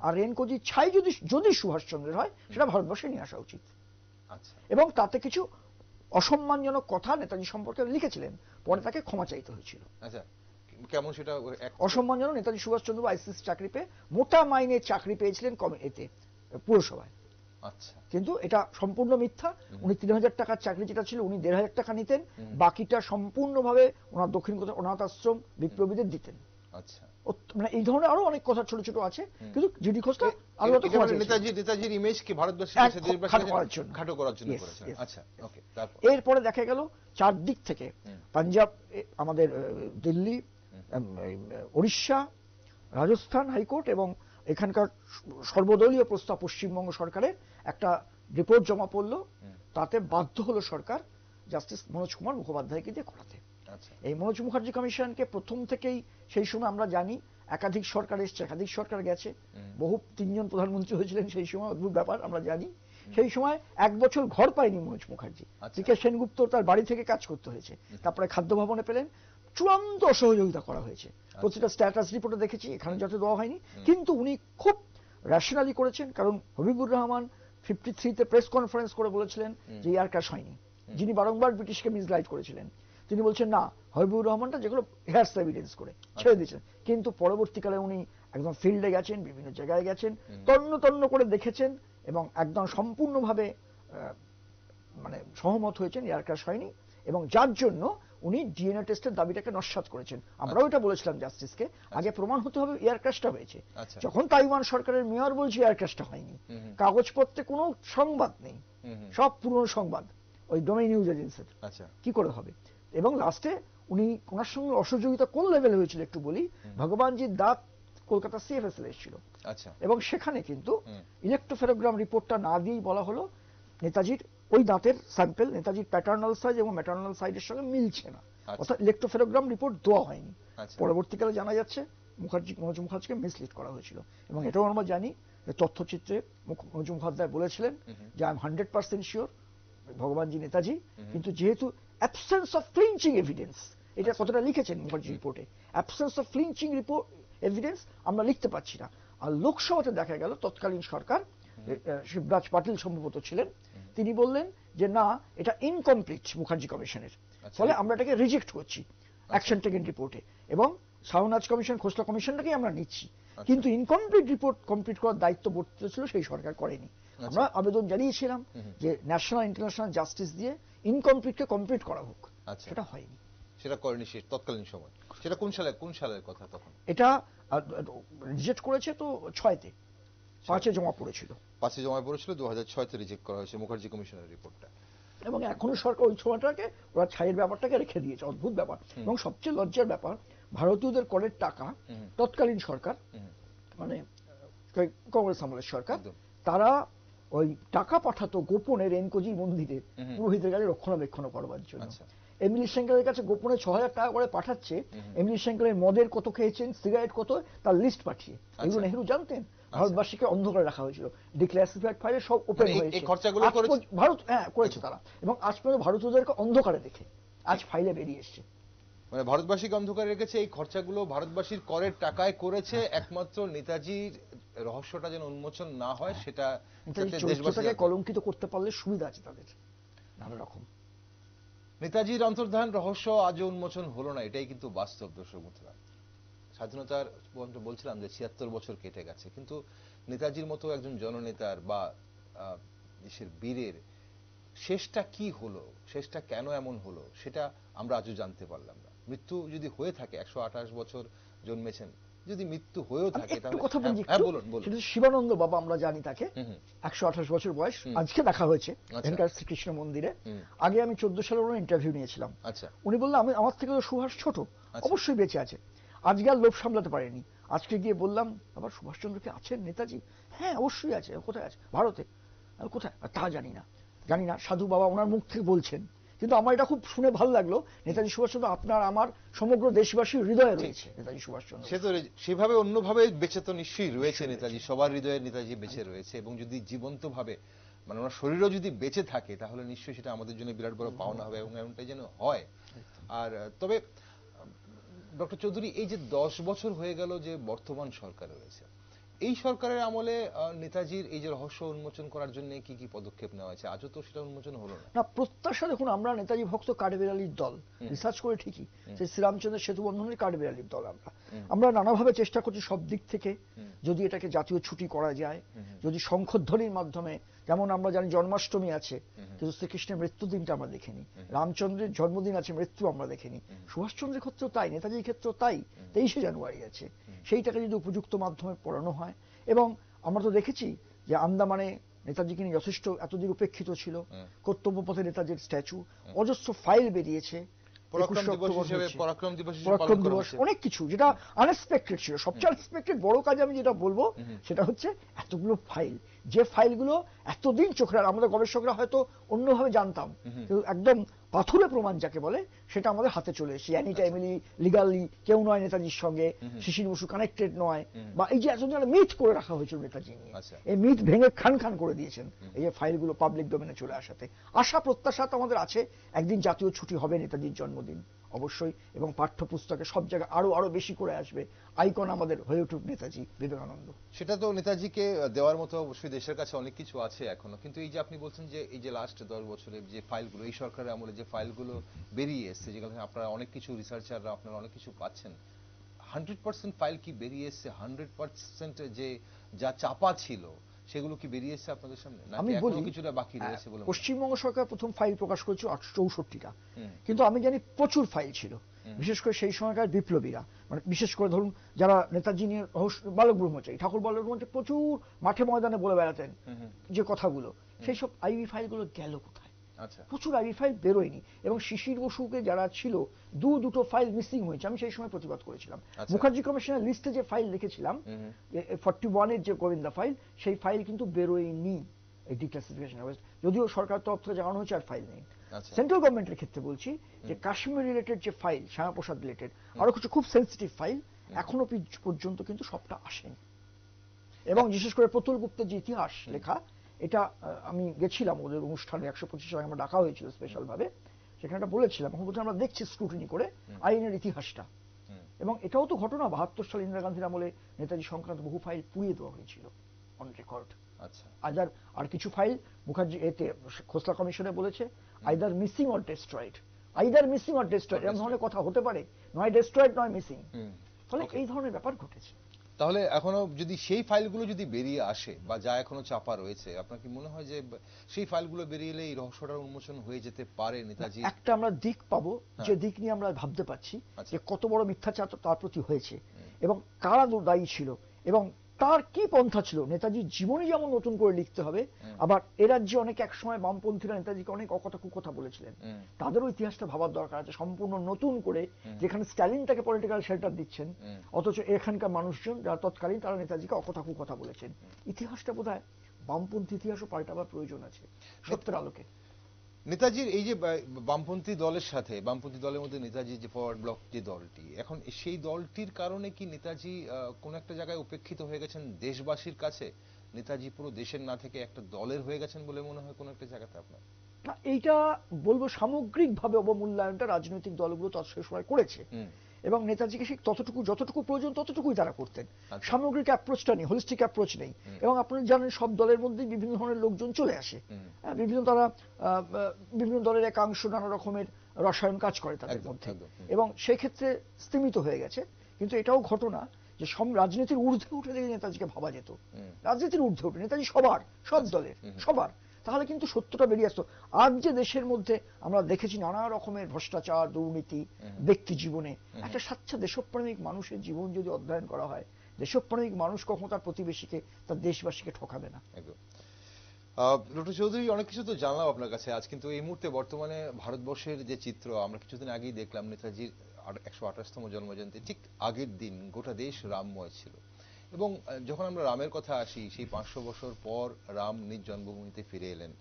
আর রেনকোজি ছাই যদি সুভাষচন্দ্রের হয় সেটা ভারতবর্ষে নিয়ে আসা উচিত। এবং তাতে কিছু অসম্মানজনক কথা নেতাজি সম্পর্কে লিখেছিলেন, পরে তাকে ক্ষমা চাইতে হয়েছিল। কেমন সেটা? অসম্মানজনক, নেতাজি সুভাষচন্দ্র আইসিএস চাকরি পেয়ে মোটা মাইনের চাকরি পেয়েছিলেন এতে পুরসভায়। কিন্তু এটা সম্পূর্ণ মিথ্যা। উনি 3000 টাকার চাকরি যেটা ছিল উনি 1500 টাকা নিতেন, বাকিটা সম্পূর্ণভাবে ওনার দক্ষিণ কলকাতার অনাথ আশ্রম বিপ্লবীদের দিতেন। মানে এই ধরনের আরো অনেক কথা ছোট ছোট আছে, কিন্তু জিডি খোসলা আরো নেতাজির ইমেজকে ভারতবর্ষের খাটো করার জন্য করেছেন। আচ্ছা, ওকে। এরপরে দেখা গেল চারদিক থেকে পাঞ্জাব, আমাদের দিল্লি, ওড়িশা, রাজস্থান হাইকোর্ট এবং এখানকার সর্বদলীয় প্রস্তাব পশ্চিমবঙ্গ সরকারের একটা রিপোর্ট জমা পড়লো। তাতে বাধ্য হলো সরকার জাস্টিস মনোজ কুমার মুখোপাধ্যায়কে দিয়ে করাতে। এই মনোজ মুখার্জি কমিশনকে প্রথম থেকেই, সেই সময় আমরা জানি একাধিক সরকার এসছে, একাধিক সরকার গেছে, বহু 3 জন প্রধানমন্ত্রী হয়েছিলেন সেই সময়, অদ্ভুত ব্যাপার আমরা জানি। সেই সময় 1 বছর ঘর পায়নি মনোজ মুখার্জি, কে সেনগুপ্ত তার বাড়ি থেকে কাজ করতে হয়েছে। তারপরে খাদ্য ভবনে পেলেন, চূড়ান্ত অসহযোগিতা করা হয়েছে। প্রতিটা স্ট্যাটাস রিপোর্টে দেখেছি, এখানে যাতে দেওয়া হয়নি, কিন্তু উনি খুব রেশনালি করেছেন। কারণ হবিবুর রহমান 53-তে প্রেস কনফারেন্স করে বলেছিলেন যে এয়ার ক্র্যাশ হয়নি, যিনি বারংবার ব্রিটিশকে মিসগাইড করেছিলেন। তিনি বলছেন না, হবিবুর রহমানটা যেগুলো হেয়ার্স এভিডেন্স করে ছেড়ে দিয়েছেন। কিন্তু পরবর্তীকালে উনি একদম ফিল্ডে গেছেন, বিভিন্ন জায়গায় গেছেন, তন্ন করে দেখেছেন এবং একদম সম্পূর্ণভাবে মানে সহমত হয়েছেন এয়ার ক্র্যাশ হয়নি। এবং যার জন্য উনি ডিএনএ টেস্টের দাবিটাকে নস্যাৎ করেছেন। আমরাও এটা বলেছিলাম জাস্টিসকে, আগে প্রমাণ হতে হবে এয়ার ক্র্যাশটা হয়েছে। যখন তাইওয়ান সরকারের মেয়র বলছে এয়ার ক্র্যাশটা হয়নি, কাগজপত্রে কোনো সংবাদ নেই, সব পুরনো সংবাদ ওই ডোমেইন নিউজ এজেন্সির, কি করে হবে? এবং লাস্টে উনি ওনার সঙ্গে অসহযোগিতা কোন লেভেলে হয়েছিল একটু বলি। ভগবানজির দাঁত কলকাতা সিএফএস এসেছিল এবং সেখানে কিন্তু ইলেকট্রোফেরোগ্রাম রিপোর্টটা না দিয়েই বলা হলো নেতাজির ওই দাঁতের স্যাম্পেল নেতাজির প্যাটার্নাল সাইজ এবং ম্যাটার্নাল সাইজের সঙ্গে মিলছে না, অর্থাৎ ইলেকট্রোফেরোগ্রাম রিপোর্ট দেওয়া হয়নি। পরবর্তীকালে জানা যাচ্ছে মনোজ মুখার্জিকে মিসলিড করা হয়েছিল। এবং এটাও আমরা জানি যে তথ্যচিত্রে মনোজ মুখোপাধ্যায় বলেছিলেন যে আই এম 100% শিওর ভগবানজি নেতাজি, কিন্তু যেহেতু অ্যাবসেন্স অফ ফ্লিঞ্চিং এভিডেন্স, এটা কতটা লিখেছেন মুখার্জি রিপোর্টে, অ্যাবসেন্স অফ ফ্লিঞ্চিং রিপোর্ট এভিডেন্স আমরা লিখতে পারছি না। আর লোকসভাতে দেখা গেল তৎকালীন সরকার, শিবরাজ পাটিল সম্ভবত ছিলেন, তিনি বললেন যে না, এটা ইনকমপ্লিট মুখার্জি কমিশনের, ফলে আমরা এটাকে রিজেক্ট করছি অ্যাকশন টেকেন রিপোর্টে, এবং শাহনাজ কমিশন খোসলা কমিশনটাকেই আমরা নিচ্ছি। কিন্তু ইনকমপ্লিট রিপোর্ট কমপ্লিট করার দায়িত্ব বর্তিত ছিল সেই সরকার, করেনি। আমরা আবেদন জানিয়েছিলাম যে ন্যাশনাল ইন্টারন্যাশনাল জাস্টিস দিয়ে ইনকমপ্লিটকে কমপ্লিট করা হোক, সেটা হয়নি, সেটা করেনি তৎকালীন সময়। সেটা কোন সালের কথা তখন? এটা রিজেক্ট করেছে তো 6-তে, 5-এ জমা পড়েছিল, 5-এ জমা পড়েছিল, 2006-তে রিজেক্ট করা হয়েছে মুখার্জি কমিশনের রিপোর্টটা। এবং এখনো সরকার ওই সময়টাকে ওরা ছাইয়ের ব্যাপারটাকে রেখে দিয়েছে, অদ্ভুত ব্যাপার। এবং সবচেয়ে লজ্জার ব্যাপার, ভারতীয়দের করের টাকা তৎকালীন সরকার, মানে কংগ্রেস আমলের সরকার, তারা ওই টাকা পাঠাতো গোপনে রেনকোজি মন্দিরে পুরোহিতের কাছে রক্ষণাবেক্ষণ করবার জন্য। এমিলি সেঙ্গারের কাছে গোপনে 6,000 টাকা করে পাঠাচ্ছে, এমিলি সেঙ্গারের মদের কত খেয়েছেন, সিগারেট কত, তার লিস্ট পাঠিয়ে। এগুলো নেহরু জানতেন। ভারতবাসীকে অন্ধকারে রাখা হয়েছিল, ডিক্লাসিফাইড ফাইলে সব ওপেন হয়েছে, ভারত করেছে তারা, এবং আজ পর্যন্ত ভারতীয়দেরকে অন্ধকারে দেখে আজ ফাইলে বেরিয়ে এসছে। মানে ভারতবাসীকে অন্ধকারে রেখেছে, এই খরচাগুলো ভারতবাসীর করের টাকায় করেছে, একমাত্র নেতাজির রহস্যটা যেন উন্মোচন না হয়, সেটা দেশবাসীকে কলঙ্কিত করতে পারলে সুবিধা আছে তাদের নানা রকম। নেতাজির অন্তর্ধান রহস্য আজও উন্মোচন হলো না, এটাই কিন্তু বাস্তব। দর্শক বন্ধুরা, স্বাধীনতার বলছিলাম যে 76 বছর কেটে গেছে, কিন্তু নেতাজির মতো একজন জননেতার বা দেশের বীরের শেষটা কি হলো, শেষটা কেন এমন হলো, সেটা আমরা আজও জানতে পারলাম না। মৃত্যু যদি হয়ে থাকে, 128 বছর জন্মেছেন, যদি মৃত্যু হয়েও থাকে, তাহলে কথা বলি, শিবানন্দ বাবা আমরা জানি তাকে, 128 বছর বয়স, আজকে দেখা হয়েছে এখানকার শ্রীকৃষ্ণ মন্দিরে। আগে আমি 14 সালে ওনার ইন্টারভিউ নিয়েছিলাম, উনি বললেন আমার থেকে তো সুভাষ ছোট, অবশ্যই বেঁচে আছে। আজকে আর লোভ সামলাতে পারেনি, আজকে গিয়ে বললাম আবার সুভাষচন্দ্র কি আছেন নেতাজি? হ্যাঁ অবশ্যই আছে। কোথায় আছে? ভারতে। কোথায়? তা জানি না। সাধু বাবা ওনার মুখ থেকে বলছেন, কিন্তু আমার এটা খুব শুনে ভালো লাগলো, নেতাজি সুভাষচন্দ্র আপনার আমার সমগ্র দেশবাসীর হৃদয়ে রয়েছে নেতাজি সুভাষচন্দ্র। সে তো সেভাবে অন্যভাবে বেঁচে তো নিশ্চয়ই রয়েছে নেতাজি, সবার হৃদয়ে নেতাজি বেঁচে রয়েছে, এবং যদি জীবন্ত ভাবে, মানে ওনার শরীরও যদি বেঁচে থাকে, তাহলে নিশ্চয়ই সেটা আমাদের জন্য বিরাট বড় পাওনা হবে, এবং এমনটাই যেন হয়। আর তবে ডক্টর চৌধুরী, এই যে 10 বছর হয়ে গেল যে বর্তমান সরকার রয়েছে, এই সরকারের আমলে নেতাজির এই যে রহস্য উন্মোচন করার জন্য কি কি পদক্ষেপ নেওয়া হয়েছে? আজও তো সেটা উন্মোচন হলো না। প্রত্যাশা দেখুন, আমরা নেতাজি ভক্ত কাঠবেড়ালির দল, রিসার্চ করে ঠিকই, সেই শ্রীরামচন্দ্র সেতু বন্ধনের কাঠবেড়ালির দল। আমরা নানাভাবে চেষ্টা করছি সব দিক থেকে, যদি এটাকে জাতীয় ছুটি করা যায়, যদি শঙ্খধ্বনির মাধ্যমে, যেমন আমরা জানি জন্মাষ্টমী আছে, কিন্তু শ্রীকৃষ্ণের মৃত্যুদিনটা আমরা দেখিনি, রামচন্দ্রের জন্মদিন আছে, মৃত্যু আমরা দেখিনি, সুভাষচন্দ্রের ক্ষেত্রেও তাই, নেতাজির ক্ষেত্রেও তাই, 23শে জানুয়ারি আছে, সেইটাকে যদি উপযুক্ত মাধ্যমে পড়ানো হয়। এবং আমরা তো দেখেছি যে আন্দামানে নেতাজিকে নিয়ে যথেষ্ট এতদিন উপেক্ষিত ছিল, কর্তব্য পথে নেতাজির স্ট্যাচু, অজস্র ফাইল বেরিয়েছে, পরাক্রম দিবস, অনেক কিছু যেটা আনএক্সপেক্টেড ছিল। সবচেয়ে আনএক্সপেক্টেড বড় কাজ আমি যেটা বলবো সেটা হচ্ছে এতগুলো ফাইল, যে ফাইলগুলো এতদিন চোখে আমাদের গবেষকরা হয়তো অন্যভাবে জানতাম, কিন্তু একদম পাথুরে প্রমাণ যাকে বলে সেটা আমাদের হাতে চলে এসেছে। অ্যানিটা এমিলি লিগালি কেউ নয় নেতাজির সঙ্গে, শিশির বসু কানেক্টেড নয়, বা এই যে এতদিন একটা মিথ করে রাখা হয়েছিল নেতাজি নিয়ে, এই মিথ ভেঙে খান খান করে দিয়েছেন এই যে ফাইলগুলো পাবলিক ডোমেনে চলে আসাতে। আশা প্রত্যাশা তো আমাদের আছে, একদিন জাতীয় ছুটি হবে নেতাজির জন্মদিন অবশ্যই, এবং পাঠ্যপুস্তকে সব জায়গায় আরো আরো বেশি করে আসবে, আইকন আমাদের হয়ে উঠুক নেতাজি বিবেকানন্দ। সেটা তো নেতাজিকে দেওয়ার মতো অবশ্যই দেশের কাছে অনেক কিছু আছে এখনো, কিন্তু এই যে আপনি বলছেন যে এই যে লাস্ট 10 বছরের যে ফাইলগুলো, এই সরকারের আমলে যে ফাইলগুলো বেরিয়ে এসছে, যেখানে আপনারা অনেক কিছু রিসার্চাররা আপনারা অনেক কিছু পাচ্ছেন, 100% ফাইল কি বেরিয়ে এসছে? 100% যে যা চাপা ছিল সেগুলো কি বেরিয়ে এসেছে আপনাদের সামনে, আমি নাকি বলি এখনো কিছুটা বাকি রয়েছে বলে? পশ্চিমবঙ্গ সরকার প্রথম ফাইল প্রকাশ করেছিল 64টা, কিন্তু আমি জানি প্রচুর ফাইল ছিল, বিশেষ করে সেই সময়কার বিপ্লবীরা, মানে বিশেষ করে ধরুন যারা নেতাজি নিয়ে বালক ব্রহ্মচারী, ঠাকুর বালক ব্রহ্মচারী প্রচুর মাঠে ময়দানে বলে বেড়াতেন যে কথাগুলো, সেই সব আইবি ফাইলগুলো গেল কোথায়? প্রচুর আইবি ফাইল বেরোয়নি, এবং শিশির বসুকে যারা ছিল দুটো ফাইল মিসিং হয়েছে, আমি সেই সময় প্রতিবাদ করেছিলাম। মুখার্জি কমিশনের লিস্টে যে ফাইল দেখেছিলাম 41-এর যে গোয়েন্দা ফাইল, সেই ফাইল কিন্তু বেরোয়নি এই ডিক্লাসিফিকেশন, যদিও সরকার তরফ থেকে জানানো হয়েছে আর ফাইল নেই। সেন্ট্রাল গভর্নমেন্টের ক্ষেত্রে বলছি যে কাশ্মীর রিলেটেড যে ফাইল, শ্যামাপ্রসাদ রিলেটেড, আরো কিছু খুব সেন্সিটিভ ফাইল এখনো পর্যন্ত কিন্তু সবটা আসেনি। এবং বিশেষ করে প্রতুল গুপ্তের যে ইতিহাস লেখা, এটা আমি গেছিলাম ওদের অনুষ্ঠানে, 125 আগে আমরা ডাকা হয়েছিল স্পেশাল ভাবে, সেখানে বলেছিলাম, এখন বলতে আমরা দেখছি স্ক্রুটিনি করে আইনের ইতিহাসটা, এবং এটাও তো ঘটনা 72 সালে ইন্দিরা গান্ধীর আমলে নেতাজি সংক্রান্ত বহু ফাইল পুড়িয়ে দেওয়া হয়েছিল অন রেকর্ড। আর কিছু ফাইল মুখার্জি এতে খোসলা কমিশনে বলেছে আইদার মিসিং অর ডেস্ট্রয়েড, এরকম ধরনের কথা হতে পারে, নয় ডেস্ট্রয়েড নয় মিসিং, ফলে এই ধরনের ব্যাপার ঘটেছে। তাহলে এখনো যদি সেই ফাইলগুলো যদি বেরিয়ে আসে, বা যা এখনো চাপা রয়েছে, আপনার কি মনে হয় যে সেই ফাইলগুলো বেরিয়ে এলে এই রহস্যটার উন্মোচন হয়ে যেতে পারে? নেতাজি একটা আমরা দিক পাবো, যে দিক নিয়ে আমরা ভাবতে পারছি যে কত বড় মিথ্যাচার তার প্রতি হয়েছে, এবং কারা দায়ী ছিল, এবং তার কি পন্থা ছিল। নেতাজির জীবনী যেমন নতুন করে লিখতে হবে, আবার এ রাজ্যে অনেক একসময় বামপন্থীরা নেতাজিকে অনেক অকথা কুকথা বলেছিলেন, তাদেরও ইতিহাসটা ভাবার দরকার আছে সম্পূর্ণ নতুন করে। যেখানে স্ট্যালিন তাকে পলিটিক্যাল শেল্টার দিচ্ছেন, অথচ এখানকার মানুষজন যারা তৎকালীন তারা নেতাজিকে অকথা কুকথা বলেছেন। ইতিহাসটা বোধহয় বামপন্থী ইতিহাসও পাল্টাবার প্রয়োজন আছে সত্যের আলোকে। নেতাজির এই যে বামপন্থী দলের সাথে, বামপন্থী দলের মধ্যে নেতাজির যে ফরওয়ার্ড ব্লক যে দলটি, এখন সেই দলটির কারণে কি নেতাজি কোন একটা জায়গায় উপেক্ষিত হয়ে গেছেন দেশবাসীর কাছে? নেতাজি পুরো দেশের না থেকে একটা দলের হয়ে গেছেন বলে মনে হয় কোন একটা জায়গাতে আপনার? এইটা বলবো সামগ্রিকভাবে অবমূল্যায়নটা রাজনৈতিক দলগুলো তৎ সময় করেছে, এবং নেতাজিকে ঠিক যতটুকু প্রয়োজন ততটুকুই তারা করতেন। সামগ্রিক অ্যাপ্রোচটা নেই, হোলিস্টিক অ্যাপ্রোচ নেই। এবং আপনারা জানেন সব দলের মধ্যে বিভিন্ন ধরনের লোকজন চলে আসে, বিভিন্ন দলের একাংশ নানা রকমের রসায়ন কাজ করে তাদের মধ্যে, এবং সেক্ষেত্রে স্তীমিত হয়ে গেছে। কিন্তু এটাও ঘটনা যে রাজনীতির ঊর্ধ্বে উঠে দেখে নেতাজিকে ভাবা যেত, রাজনীতির ঊর্ধ্বে উঠে নেতাজি সব দলের সবার, তাহলে কিন্তু সত্যটা বেরিয়ে আসতো। আজ যে দেশের মধ্যে আমরা দেখেছি নানা রকমের ভ্রষ্টাচার, দুর্নীতি, ব্যক্তি জীবনে, একটা স্বাচ্ছা দেশপ্রেমিক মানুষের জীবন যদি অধ্যয়ন করা হয়, দেশপ্রেমিক মানুষ কখনো তার প্রতিবেশীকে, তার দেশবাসীকে ঠকাবে না। ডক্টর চৌধুরী, অনেক কিছু তো জানলাম আপনার কাছে আজ, কিন্তু এই মুহূর্তে বর্তমানে ভারতবর্ষের যে চিত্র, আমরা কিছুদিন আগেই দেখলাম নেতাজির 128তম জন্মজয়ন্তী ঠিক আগের দিন গোটা দেশ রামময় ছিল। এবং যখন আমরা রামের কথা আসি, সেই 500 বছর পর রাম নিজ জন্মভূমিতে ফিরে এলেন।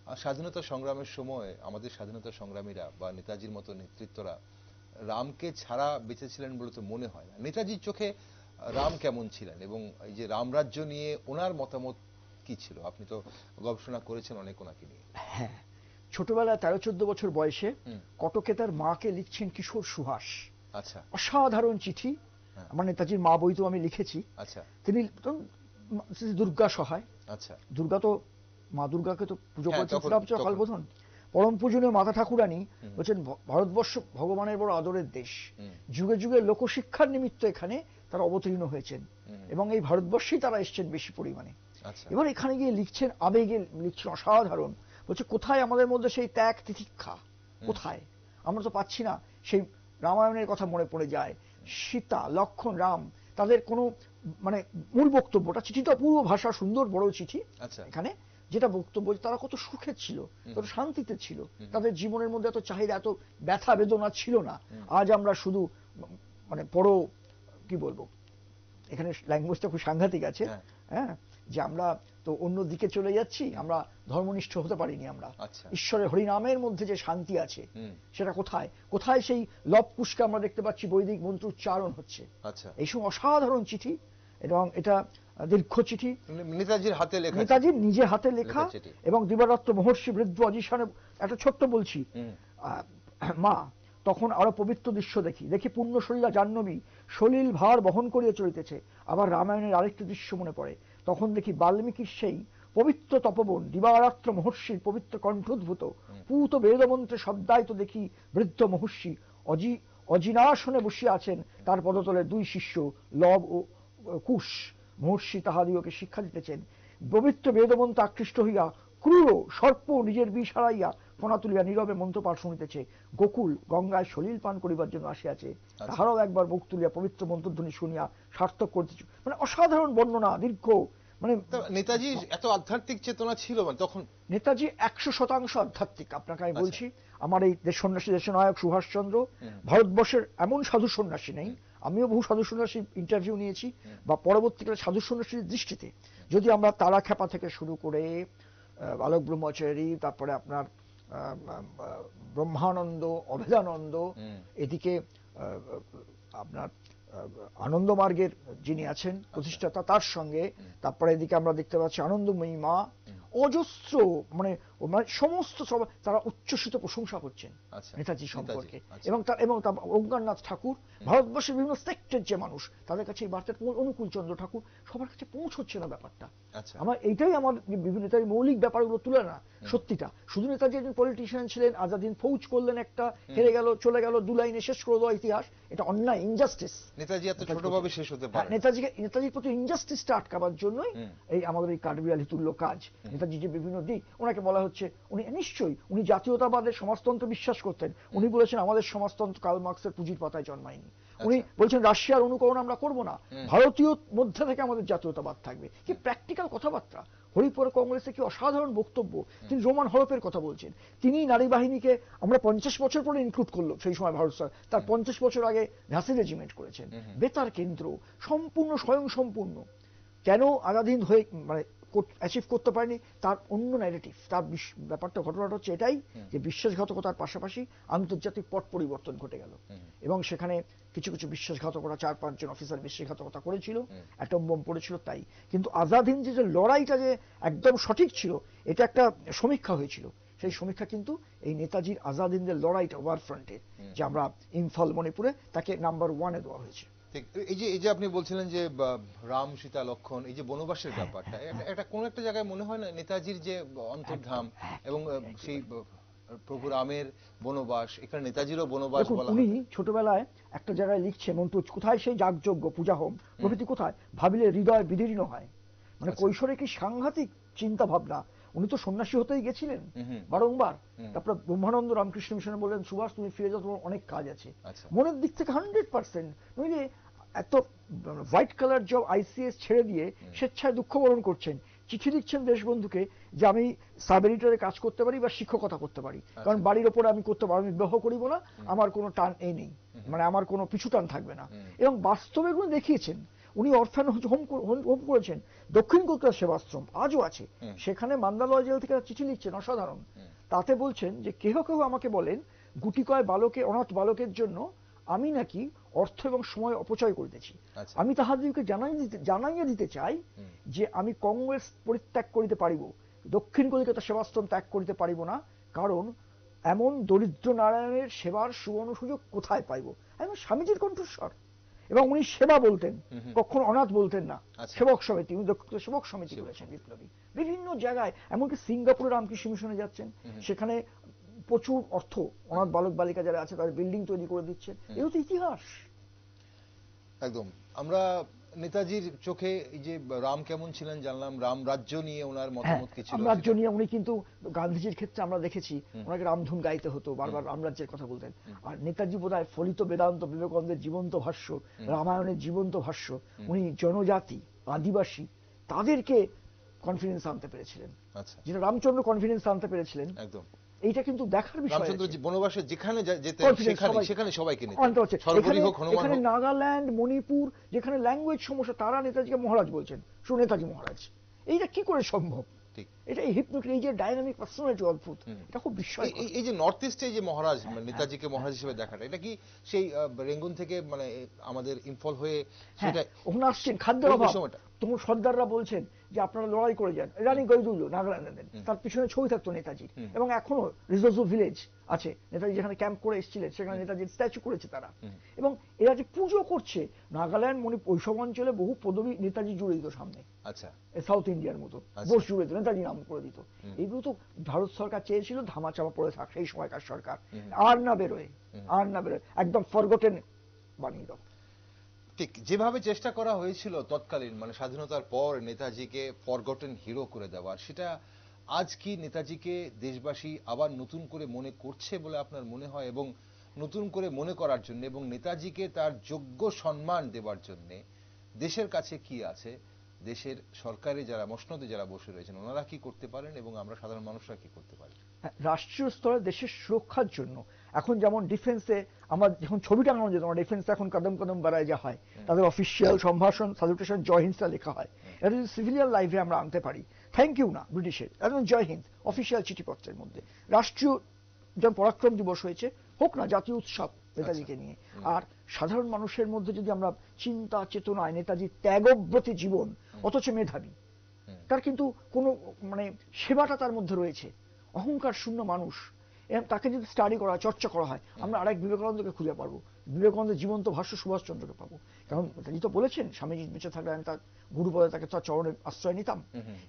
আর স্বাধীনতা সংগ্রামের সময় আমাদের স্বাধীনতা সংগ্রামীরা বা নেতাজির মতো নেতৃত্বরা রামকে ছাড়া বেঁচেছিলেন বলে তো মনে হয় না। নেতাজির চোখে রাম কেমন ছিলেন, এবং এই যে রামরাজ্য নিয়ে ওনার মতামত কি ছিল? আপনি তো গবেষণা করেছেন অনেক ওনাকে নিয়ে। হ্যাঁ, ছোটবেলায় 13-14 বছর বয়সে কটকে তার মাকে লিখছেন কিশোর সুহাস। আচ্ছা, অসাধারণ চিঠি, আমার নেতাজির মা বইতেও আমি লিখেছি। আচ্ছা, তিনি দুর্গা সহায়। আচ্ছা, দুর্গা তো মা দুর্গাকে তো পুজো করছেন কালবোধন, পরম পূজনীয় মাতা ঠাকুরানী বলছেন ভারতবর্ষ ভগবানের বড় আদরের দেশ, যুগে যুগে লোকশিক্ষার নিমিত্ত এখানে তারা অবতীর্ণ হয়েছেন, এবং এই ভারতবর্ষেই তারা এসছেন বেশি পরিমাণে। এবার এখানে গিয়ে লিখছেন, আবেগে লিখছেন অসাধারণ, বলছে কোথায় আমাদের মধ্যে সেই ত্যাগ তিতিক্ষা, কোথায়? আমরা তো পাচ্ছি না। সেই রামায়ণের কথা মনে পড়ে যায়, সীতা, লক্ষ্মণ, রাম, তাদের কোনো মানে মূল বক্তব্যটা, চিঠিটা পূর্ব ভাষা, সুন্দর বড় চিঠি, এখানে যেটা বক্তব্য তারা কত সুখে ছিল, কত শান্তিতে ছিল, তাদের জীবনের মধ্যে এত চাহিদা, এত ব্যথা বেদনা ছিল না। আজ আমরা শুধু মানে বড় কি বলবো, এখানে ল্যাঙ্গুয়েজটা খুব সাংঘাতিক আছে, হ্যাঁ, যে আমরা তো অন্য দিকে চলে যাচ্ছি, আমরা ধর্মনিষ্ঠ হতে পারিনি। আমরা ঈশ্বরের হরিনামের মধ্যে যে শান্তি আছে সেটা কোথায়? কোথায় সেই লব কুশকে আমরা দেখতে পাচ্ছি বৈদিক মন্ত্র উচ্চারণ হচ্ছে। এই সময় অসাধারণ চিঠি, এবং এটা দীর্ঘ চিঠি, নেতাজির হাতে লেখা, নেতাজির নিজে হাতে লেখা, এবং দিবারাত্র মহর্ষি বৃদ্ধ অজিশানে। একটা ছোট্ট বলছি, মা, তখন আরো পবিত্র দৃশ্য দেখি পূর্ণ শরীরা জাহ্নবী সলিল ভার বহন করিয়া চলিতেছে। আবার রামায়ণের আরেকটি দৃশ্য মনে পড়ে, তখন দেখি বাল্মীকির সেই পবিত্র তপবন, দিবারাত্র মহর্ষির পবিত্র কণ্ঠোদ্ভূত পূত বেদমন্ত্রে শব্দায়িত দেখি বৃদ্ধ মহর্ষি অজিনাসনে বসিয়া আছেন, তার পদতলে দুই শিষ্য লব ও কুশ। মহর্ষি তাহাদিওকে শিক্ষা দিতেছেন, পবিত্র বেদমন্ত্র আকৃষ্ট হইয়া ক্রূর সর্প নিজের বিষ হারাইয়া ফণা তুলিয়া নীরবে মন্ত্রপাঠ শুনিতেছে। গোকুল গঙ্গায় সলিল পান করিবার জন্য আসিয়াছে, তাহারাও একবার মুখ তুলিয়া পবিত্র মন্ত্রধ্বনি শুনিয়া সার্থক করিতেছে। মানে অসাধারণ বর্ণনা, দীর্ঘ। মানে নেতাজি এত আধ্যাত্মিক চেতনা ছিল মানে তখন? নেতাজি 100% আধ্যাত্মিক। আপনাকে আমি বলছি, আমার এই দেশ সন্ন্যাসী দেশনায়ক সুভাষচন্দ্র, ভারতবর্ষের এমন সাধু সন্ন্যাসী নেই। আমিও বহু সাধু সন্ন্যাসীর ইন্টারভিউ নিয়েছি, বা পরবর্তীকালে সাধু সন্ন্যাসীর দৃষ্টিতে যদি আমরা তারাখ্যাপা থেকে শুরু করে বালক ব্রহ্মচারী, তারপরে আপনার ব্রহ্মানন্দ, অভেদানন্দ, এদিকে আপনার আনন্দ মার্গের যিনি আছেন প্রতিষ্ঠাতা, তার সঙ্গে তারপরে এদিকে আমরা দেখতে পাচ্ছি আনন্দময়ী মা, অজস্র মানে সমস্ত তারা উচ্ছ্বসিত প্রশংসা করছেন নেতাজি সম্পর্কে। এবং তার অজ্ঞাননাথ ঠাকুর, ভারতবর্ষের বিভিন্ন সেক্টরের যে মানুষ, তাদের কাছে এই বার্তা, অনুকূল চন্দ্র ঠাকুর, সবার কাছে পৌঁছচ্ছে না ব্যাপারটা। আমার এইটাই আমার বিভিন্ন নেতাজি মৌলিক ব্যাপারগুলো তুলে না সত্যিটা। শুধু নেতাজি একজন পলিটিশিয়ান ছিলেন, আজাদিন ফৌজ করলেন একটা, হেরে গেল, চলে গেল, 2 লাইনে শেষ করে দেওয়া ইতিহাস, এটা অন্যায়, ইনজাস্টিস। নেতাজি এত ছোটভাবে শেষ হতে পারে। নেতাজির প্রতি ইনজাস্টিসটা আটকাবার জন্যই এই আমাদের এই কাঠবিড়ালি তুল্য কাজ। নেতাজি যে বিভিন্ন দিক, ওনাকে বলা হচ্ছে, উনি নিশ্চয়ই উনি জাতীয়তাবাদের সমাজতন্ত্র বিশ্বাস করতেন। উনি বলেছেন আমাদের সমাজতন্ত্র কার্ল মার্কসের পুঁজির পাতায় জন্মায়নি। উনি বলছেন রাশিয়ার অনুকরণ আমরা করব না, ভারতীয় মধ্যে থেকে আমাদের জাতীয়তাবাদ থাকবে। কি প্র্যাকটিক্যাল কথাবার্তা! হরিপুর কংগ্রেসে কি অসাধারণ বক্তব্য! তিনি রোমান হরপের কথা বলছেন। তিনি নারী বাহিনীকে আমরা 50 বছর পরে ইনক্লুড করলো সেই সময় ভারত সরকার, তার 50 বছর আগে ঝাঁসি রেজিমেন্ট করেছেন। বেতার কেন্দ্র সম্পূর্ণ স্বয়ং সম্পূর্ণ। কেন আজাদিন হয়ে মানে অ্যাচিভ করতে পারেনি? তার অন্য ন্যারেটিভ। তার ব্যাপারটা, ঘটনাটা হচ্ছে এটাই যে বিশ্বাসঘাতকতার পাশাপাশি আন্তর্জাতিক পট পরিবর্তন ঘটে গেল, এবং সেখানে কিছু কিছু বিশ্বাসঘাতকতা, 4-5 জন অফিসার বিশ্বাসঘাতকতা করেছিল, অ্যাটম বোম পড়েছিল তাই। কিন্তু আজাদ হিন্দ যে লড়াইটা যে একদম সঠিক ছিল, এটা একটা সমীক্ষা হয়েছিল। সেই সমীক্ষা কিন্তু এই নেতাজির আজাদ হিন্দের লড়াইটা ওভার ফ্রন্টের, যে আমরা ইম্ফল মণিপুরে তাকে নাম্বার 1-এ দেওয়া হয়েছে। এই যে আপনি বলছিলেন যে রাম সীতা লক্ষণ, এই যে বনবাসের ব্যাপারটা, এটা কোন একটা জায়গায় মনে হয় না নেতাজির যে অন্তর্ধাম এবং সেই প্রভু রামের বনবাস, এখানে নেতাজিরও বনবাস বলা হয়। উনি ছোটবেলায় একটা জায়গায় লিখছেন, মন্ত্র কোথায় সেই যাগযজ্ঞ পূজা হোম প্রভৃতি কোথায়, ভাবিলে হৃদয় বিদীর্ণ হয়। মানে কৈশোরে কি সাংঘাতিক চিন্তা ভাবনা। উনি তো সন্ন্যাসী হতেই গেছিলেন বারংবার। তারপর ব্রহ্মানন্দ রামকৃষ্ণ মিশনে বললেন, সুভাষ তুমি ফিরে যাও, তোমার অনেক কাজ আছে। মনের দিক থেকে 100%। নইলে এত হোয়াইট কালার জব আইসিএস ছেড়ে দিয়ে স্বেচ্ছায় দুঃখ বরণ করছেন, চিঠি লিখছেন দেশবন্ধুকে যে আমি সাব এডিটরে কাজ করতে পারি বা শিক্ষকতা করতে পারি, কারণ বাড়ির ওপরে আমি করতে পারবো, আমি বিবাহ করিব না, আমার কোনো টান নেই, মানে আমার কোনো পিছু টান থাকবে না। এবং বাস্তবে এগুলো দেখিয়েছেন। উনি অরফ্যান হোম করেছেন, দক্ষিণ কলকাতা সেবাশ্রম আজও আছে, সেখানে মান্দালয় জেল থেকে চিঠি লিখছেন, অসাধারণ। তাতে বলছেন যে কেহ কেহ আমাকে বলেন গুটিকয় বালকে, অনাথ বালকের জন্য আমি নাকি অর্থ এবং সময় অপচয় করিতেছি। আমি তাহাদেরকে জানাইয়া দিতে চাই যে আমি কংগ্রেস পরিত্যাগ করিতে পারিব, দক্ষিণ কলিকাতা সেবাশ্রম ত্যাগ করিতে পারিব না, কারণ এমন দরিদ্র নারায়ণের সেবার সুবর্ণ সুযোগ কোথায় পাইব। এবং স্বামীজির কণ্ঠস্বর। এবং উনি সেবা বলতেন, কখনো অনাথ বলতেন না। সেবক সমিতি, উনি সেবক সমিতি করেছেন বিপ্লবী বিভিন্ন জায়গায়, এমনকি সিঙ্গাপুরে রামকৃষ্ণ মিশনে যাচ্ছেন, সেখানে প্রচুর অর্থ অনাথ বালক বালিকা যারা আছে তাদের বিল্ডিং তৈরি করে দিচ্ছেন। এও তো ইতিহাস। একদম। আমরা নেতাজির চোখে এই যে রাম কেমন ছিলেন জানলাম, রাম রাজ্য নিয়ে ওনার মতামত কি ছিল? রাজ্য নিয়ে উনি কিন্তু গান্ধীজির ক্ষেত্রে আমরা দেখেছি ওনাকে রামধুন গাইতে হতো, বারবার রামরাজ্যের কথা বলতেন। আর নেতাজি বোধহয় ফলিত বেদান্ত বিবেকানন্দের জীবন্ত ভাষ্য, রামায়ণের জীবন্ত ভাষ্য, উনি জনজাতি আদিবাসী তাদেরকে কনফিডেন্স আনতে পেরেছিলেন, যেটা রামচন্দ্র কনফিডেন্স আনতে পেরেছিলেন। একদম। এইটা কিন্তু দেখার বিষয়। রামচন্দ্র বনবাসে যেখানে যেতেন সেখানে সবাইকে নিতেন। এখানে নাগাল্যান্ড, মণিপুর, যেখানে ল্যাঙ্গুয়েজ সমস্যা, তারা নেতাজিকে মহারাজ বলছেন, শুনে নেতাজি মহারাজ। এইটা কি করে সম্ভব? এটা এই হিপনোটিক, এই যে ডাইনামিক পার্সোনালিটি, অদ্ভুত। এটা খুব বিস্ময়। এই যে নর্থ ইস্টে যে মহারাজ, নেতাজিকে মহারাজ হিসেবে দেখাটা, এটা কি সেই রেঙ্গুন থেকে মানে আমাদের ইম্ফল হয়ে সেটা ওখানে আসছেন? খাদ্যের অভাব। তখন সর্দাররা বলছেন যে আপনারা লড়াই করে যান। রানী গৈদুল্য নাগাল্যান্ডের, তার পিছনে ছবি থাকতো নেতাজির। এবং এখনো রিজোজু ভিলেজ আছে, নেতাজি যেখানে ক্যাম্প করে এসেছিলেন সেখানে নেতাজির স্ট্যাচু করেছে তারা। এবং এরা যে পুজো করছে, নাগাল্যান্ড মণিপুর ওই সব অঞ্চলে বহু পদবী নেতাজি জুড়ে দিত সামনে। আচ্ছা, সাউথ ইন্ডিয়ার মতো বোস জুড়ে দিত, নেতাজি নাম করে দিত। এইগুলো তো ভারত সরকার চেয়েছিল ধামাচাপা পড়ে থাক, সেই সময়কার সরকার আর না বেরোয়, একদম ফরগটেন বানিয়ে দাও। ঠিক যেভাবে চেষ্টা করা হয়েছিল তৎকালীন মানে স্বাধীনতার পর নেতাজিকে ফরগটেন হিরো করে দেওয়ার, সেটা আজ কি নেতাজিকে দেশবাসী আবার নতুন করে মনে করছে বলে আপনার মনে হয়? এবং নতুন করে মনে করার জন্য এবং নেতাজিকে তার যোগ্য সম্মান দেওয়ার জন্য দেশের কাছে কি আছে, দেশের সরকারে যারা মসনদে যারা বসে রয়েছেন ওনারা কি করতে পারেন এবং আমরা সাধারণ মানুষরা কি করতে পারি? রাষ্ট্রীয় স্তরে দেশের সুরক্ষার জন্য এখন যেমন ডিফেন্সে আমরা যখন ছবি টাঙানো যেত, ডিফেন্সে এখন কদম কদম বাড়ায় যা হয়, তাদের অফিসিয়াল সম্ভাষণ সালুটেশন জয় হিন্দ লেখা হয়। এটা যদি সিভিলিয়ান লাইফে আমরা আনতে পারি, থ্যাংক ইউ না ব্রিটিশের, একদম জয় হিন্দ অফিসিয়াল চিঠিপত্রের মধ্যে। রাষ্ট্রীয় যেমন পরাক্রম দিবস হয়েছে, হোক না জাতীয় উৎসব নেতাজিকে নিয়ে। আর সাধারণ মানুষের মধ্যে যদি আমরা চিন্তা চেতনায় নেতাজির ত্যাগব্রতী জীবন, অথচ মেধাবী, তার কিন্তু কোনো মানে সেবাটা তার মধ্যে রয়েছে, অহংকার শূন্য মানুষ, তাকে যদি স্টাডি করা চর্চা করা হয়, আমরা আরেক বিবেকানন্দকে খুঁজে পারবো, বিবেকানন্দের জীবন্ত ভাষ্য সুভাষচন্দ্রকে পাবো। কারণ নেতাজি তো বলেছেন স্বামীজি বেঁচে থাকলে আমি তার গুরুপদে তাকে তার চরণে আশ্রয় নিতাম।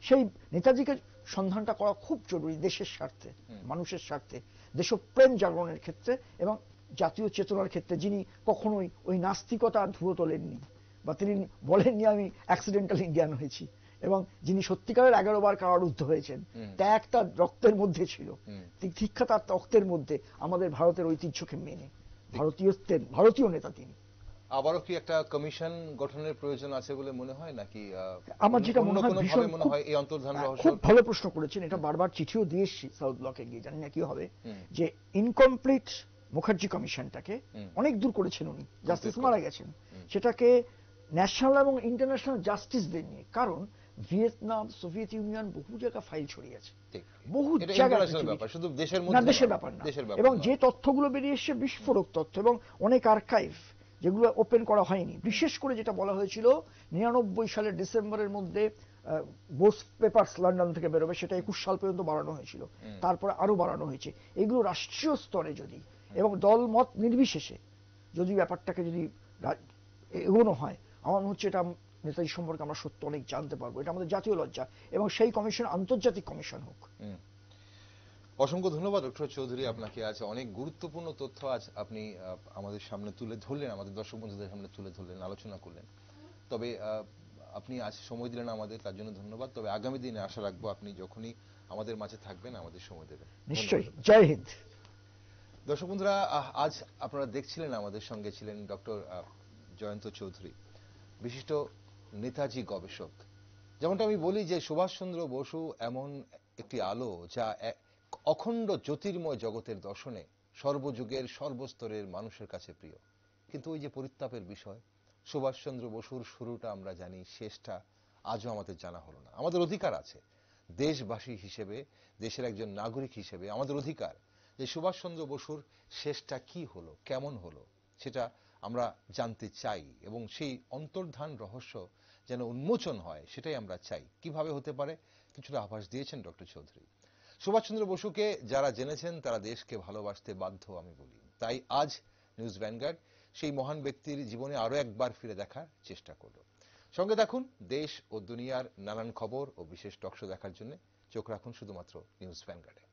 সেই নেতাজিকে সন্ধানটা করা খুব জরুরি দেশের স্বার্থে, মানুষের স্বার্থে, দেশপ্রেম জাগরণের ক্ষেত্রে এবং জাতীয় চেতনার ক্ষেত্রে, যিনি কখনোই ওই নাস্তিকতার ধুয়ো তোলেননি বা তিনি বলেননি আমি অ্যাক্সিডেন্টাল ইন্ডিয়ান হয়েছি, এবং যিনি সত্যিকারের 11 বার কারারুদ্ধ হয়েছেন, ত্যাগ তার রক্তের মধ্যে ছিল, শিক্ষা তার রক্তের মধ্যে, আমাদের ভারতের ঐতিহ্যকে মেনে ভারতীয় নেতা তিনি। আবারও কি একটা কমিশন গঠনের প্রয়োজন আছে বলে মনে হয় নাকি আমার যেটা মনে হয় ভীষণ মনে হয় এই অন্তর্ধান রহস্য? খুব ভালো প্রশ্ন করেছেন, এটা বারবার চিঠিও দিয়েছি সাউথ ব্লকে গিয়ে, জানি না কি হবে, যে ইনকমপ্লিট মুখার্জি কমিশনটাকে অনেক দূর করেছেন উনি, জাস্টিস মারা গেছেন, সেটাকে ন্যাশনাল এবং ইন্টারন্যাশনাল জাস্টিস দিয়ে নিয়ে। কারণ ভিয়েতনাম, সোভিয়েত ইউনিয়ন বহু জায়গা ফাইল ছড়িয়ে আছে, বহু জায়গায়, শুধু দেশের দেশের ব্যাপার না, এবং যে তথ্যগুলো বেরিয়ে এসছে বিস্ফোরক তথ্য, এবং অনেক আর্কাইভ যেগুলো ওপেন করা হয়নি। বিশেষ করে যেটা বলা হয়েছিল 99 সালের ডিসেম্বরের মধ্যে বোস পেপারস লন্ডন থেকে বেরোবে, সেটা 21 সাল পর্যন্ত বাড়ানো হয়েছিল, তারপরে আরো বাড়ানো হয়েছে। এগুলো রাষ্ট্রীয় স্তরে যদি এবং দল মত নির্বিশেষে যদি ব্যাপারটাকে যদি এগোনো হয়, আমার মনে হচ্ছে এটা নেতাজি সম্পর্কে আমরা সত্য অনেক জানতে পারবো। এটা আমাদের জাতীয় লজ্জা, এবং সেই কমিশন আন্তর্জাতিক কমিশন হোক। অসংখ্য ধন্যবাদ ডক্টর চৌধুরী, আপনাকে আজ অনেক গুরুত্বপূর্ণ তথ্য আজ আপনি আমাদের সামনে তুলে ধরলেন, আমাদের দর্শক বন্ধুদের সামনে তুলে ধরলেন, আলোচনা করলেন। তবে আপনি আজ সময় দিলেন আমাদের, তার জন্য ধন্যবাদ। তবে আগামী দিনে আশা রাখবো আপনি যখনই আমাদের মাঝে থাকবেন আমাদের সময় দেবেন। নিশ্চয়ই। জয় হিন্দ। দর্শক বন্ধুরা, আজ আপনারা দেখছিলেন আমাদের সঙ্গে ছিলেন ডক্টর জয়ন্ত চৌধুরী, বিশিষ্ট নেতাজি গবেষক। যেমনটা আমি বলি যে সুভাষচন্দ্র বসু এমন একটি আলো যা অখণ্ড জ্যোতির্ময় জগতের দর্শনে সর্বযুগের সর্বস্তরের মানুষের কাছে প্রিয়। কিন্তু ওই যে পরিতাপের বিষয়, সুভাষচন্দ্র বসুর শুরুটা আমরা জানি, শেষটা আজও আমাদের জানা হলো না। আমাদের অধিকার আছে দেশবাসী হিসেবে, দেশের একজন নাগরিক হিসেবে আমাদের অধিকার যে সুভাষচন্দ্র বসুর শেষটা কি হলো, কেমন হলো, সেটা আমরা জানতে চাই, এবং সেই অন্তর্ধান রহস্য যেন উন্মোচন হয় সেটাই আমরা চাই। কিভাবে হতে পারে কিছুটা আভাস দিয়েছেন ডক্টর চৌধুরী। সুভাষচন্দ্র বসুকে যারা জেনেছেন তারা দেশকে ভালোবাসতে বাধ্য, আমি বলি। তাই আজ নিউজ ভ্যানগার্ড সেই মহান ব্যক্তির জীবনে আরো একবার ফিরে দেখার চেষ্টা করল। সঙ্গে থাকুন দেশ ও দুনিয়ার নানান খবর ও বিশেষ টকশো দেখার জন্য চোখ রাখুন শুধুমাত্র নিউজ ভ্যানগার্ডে।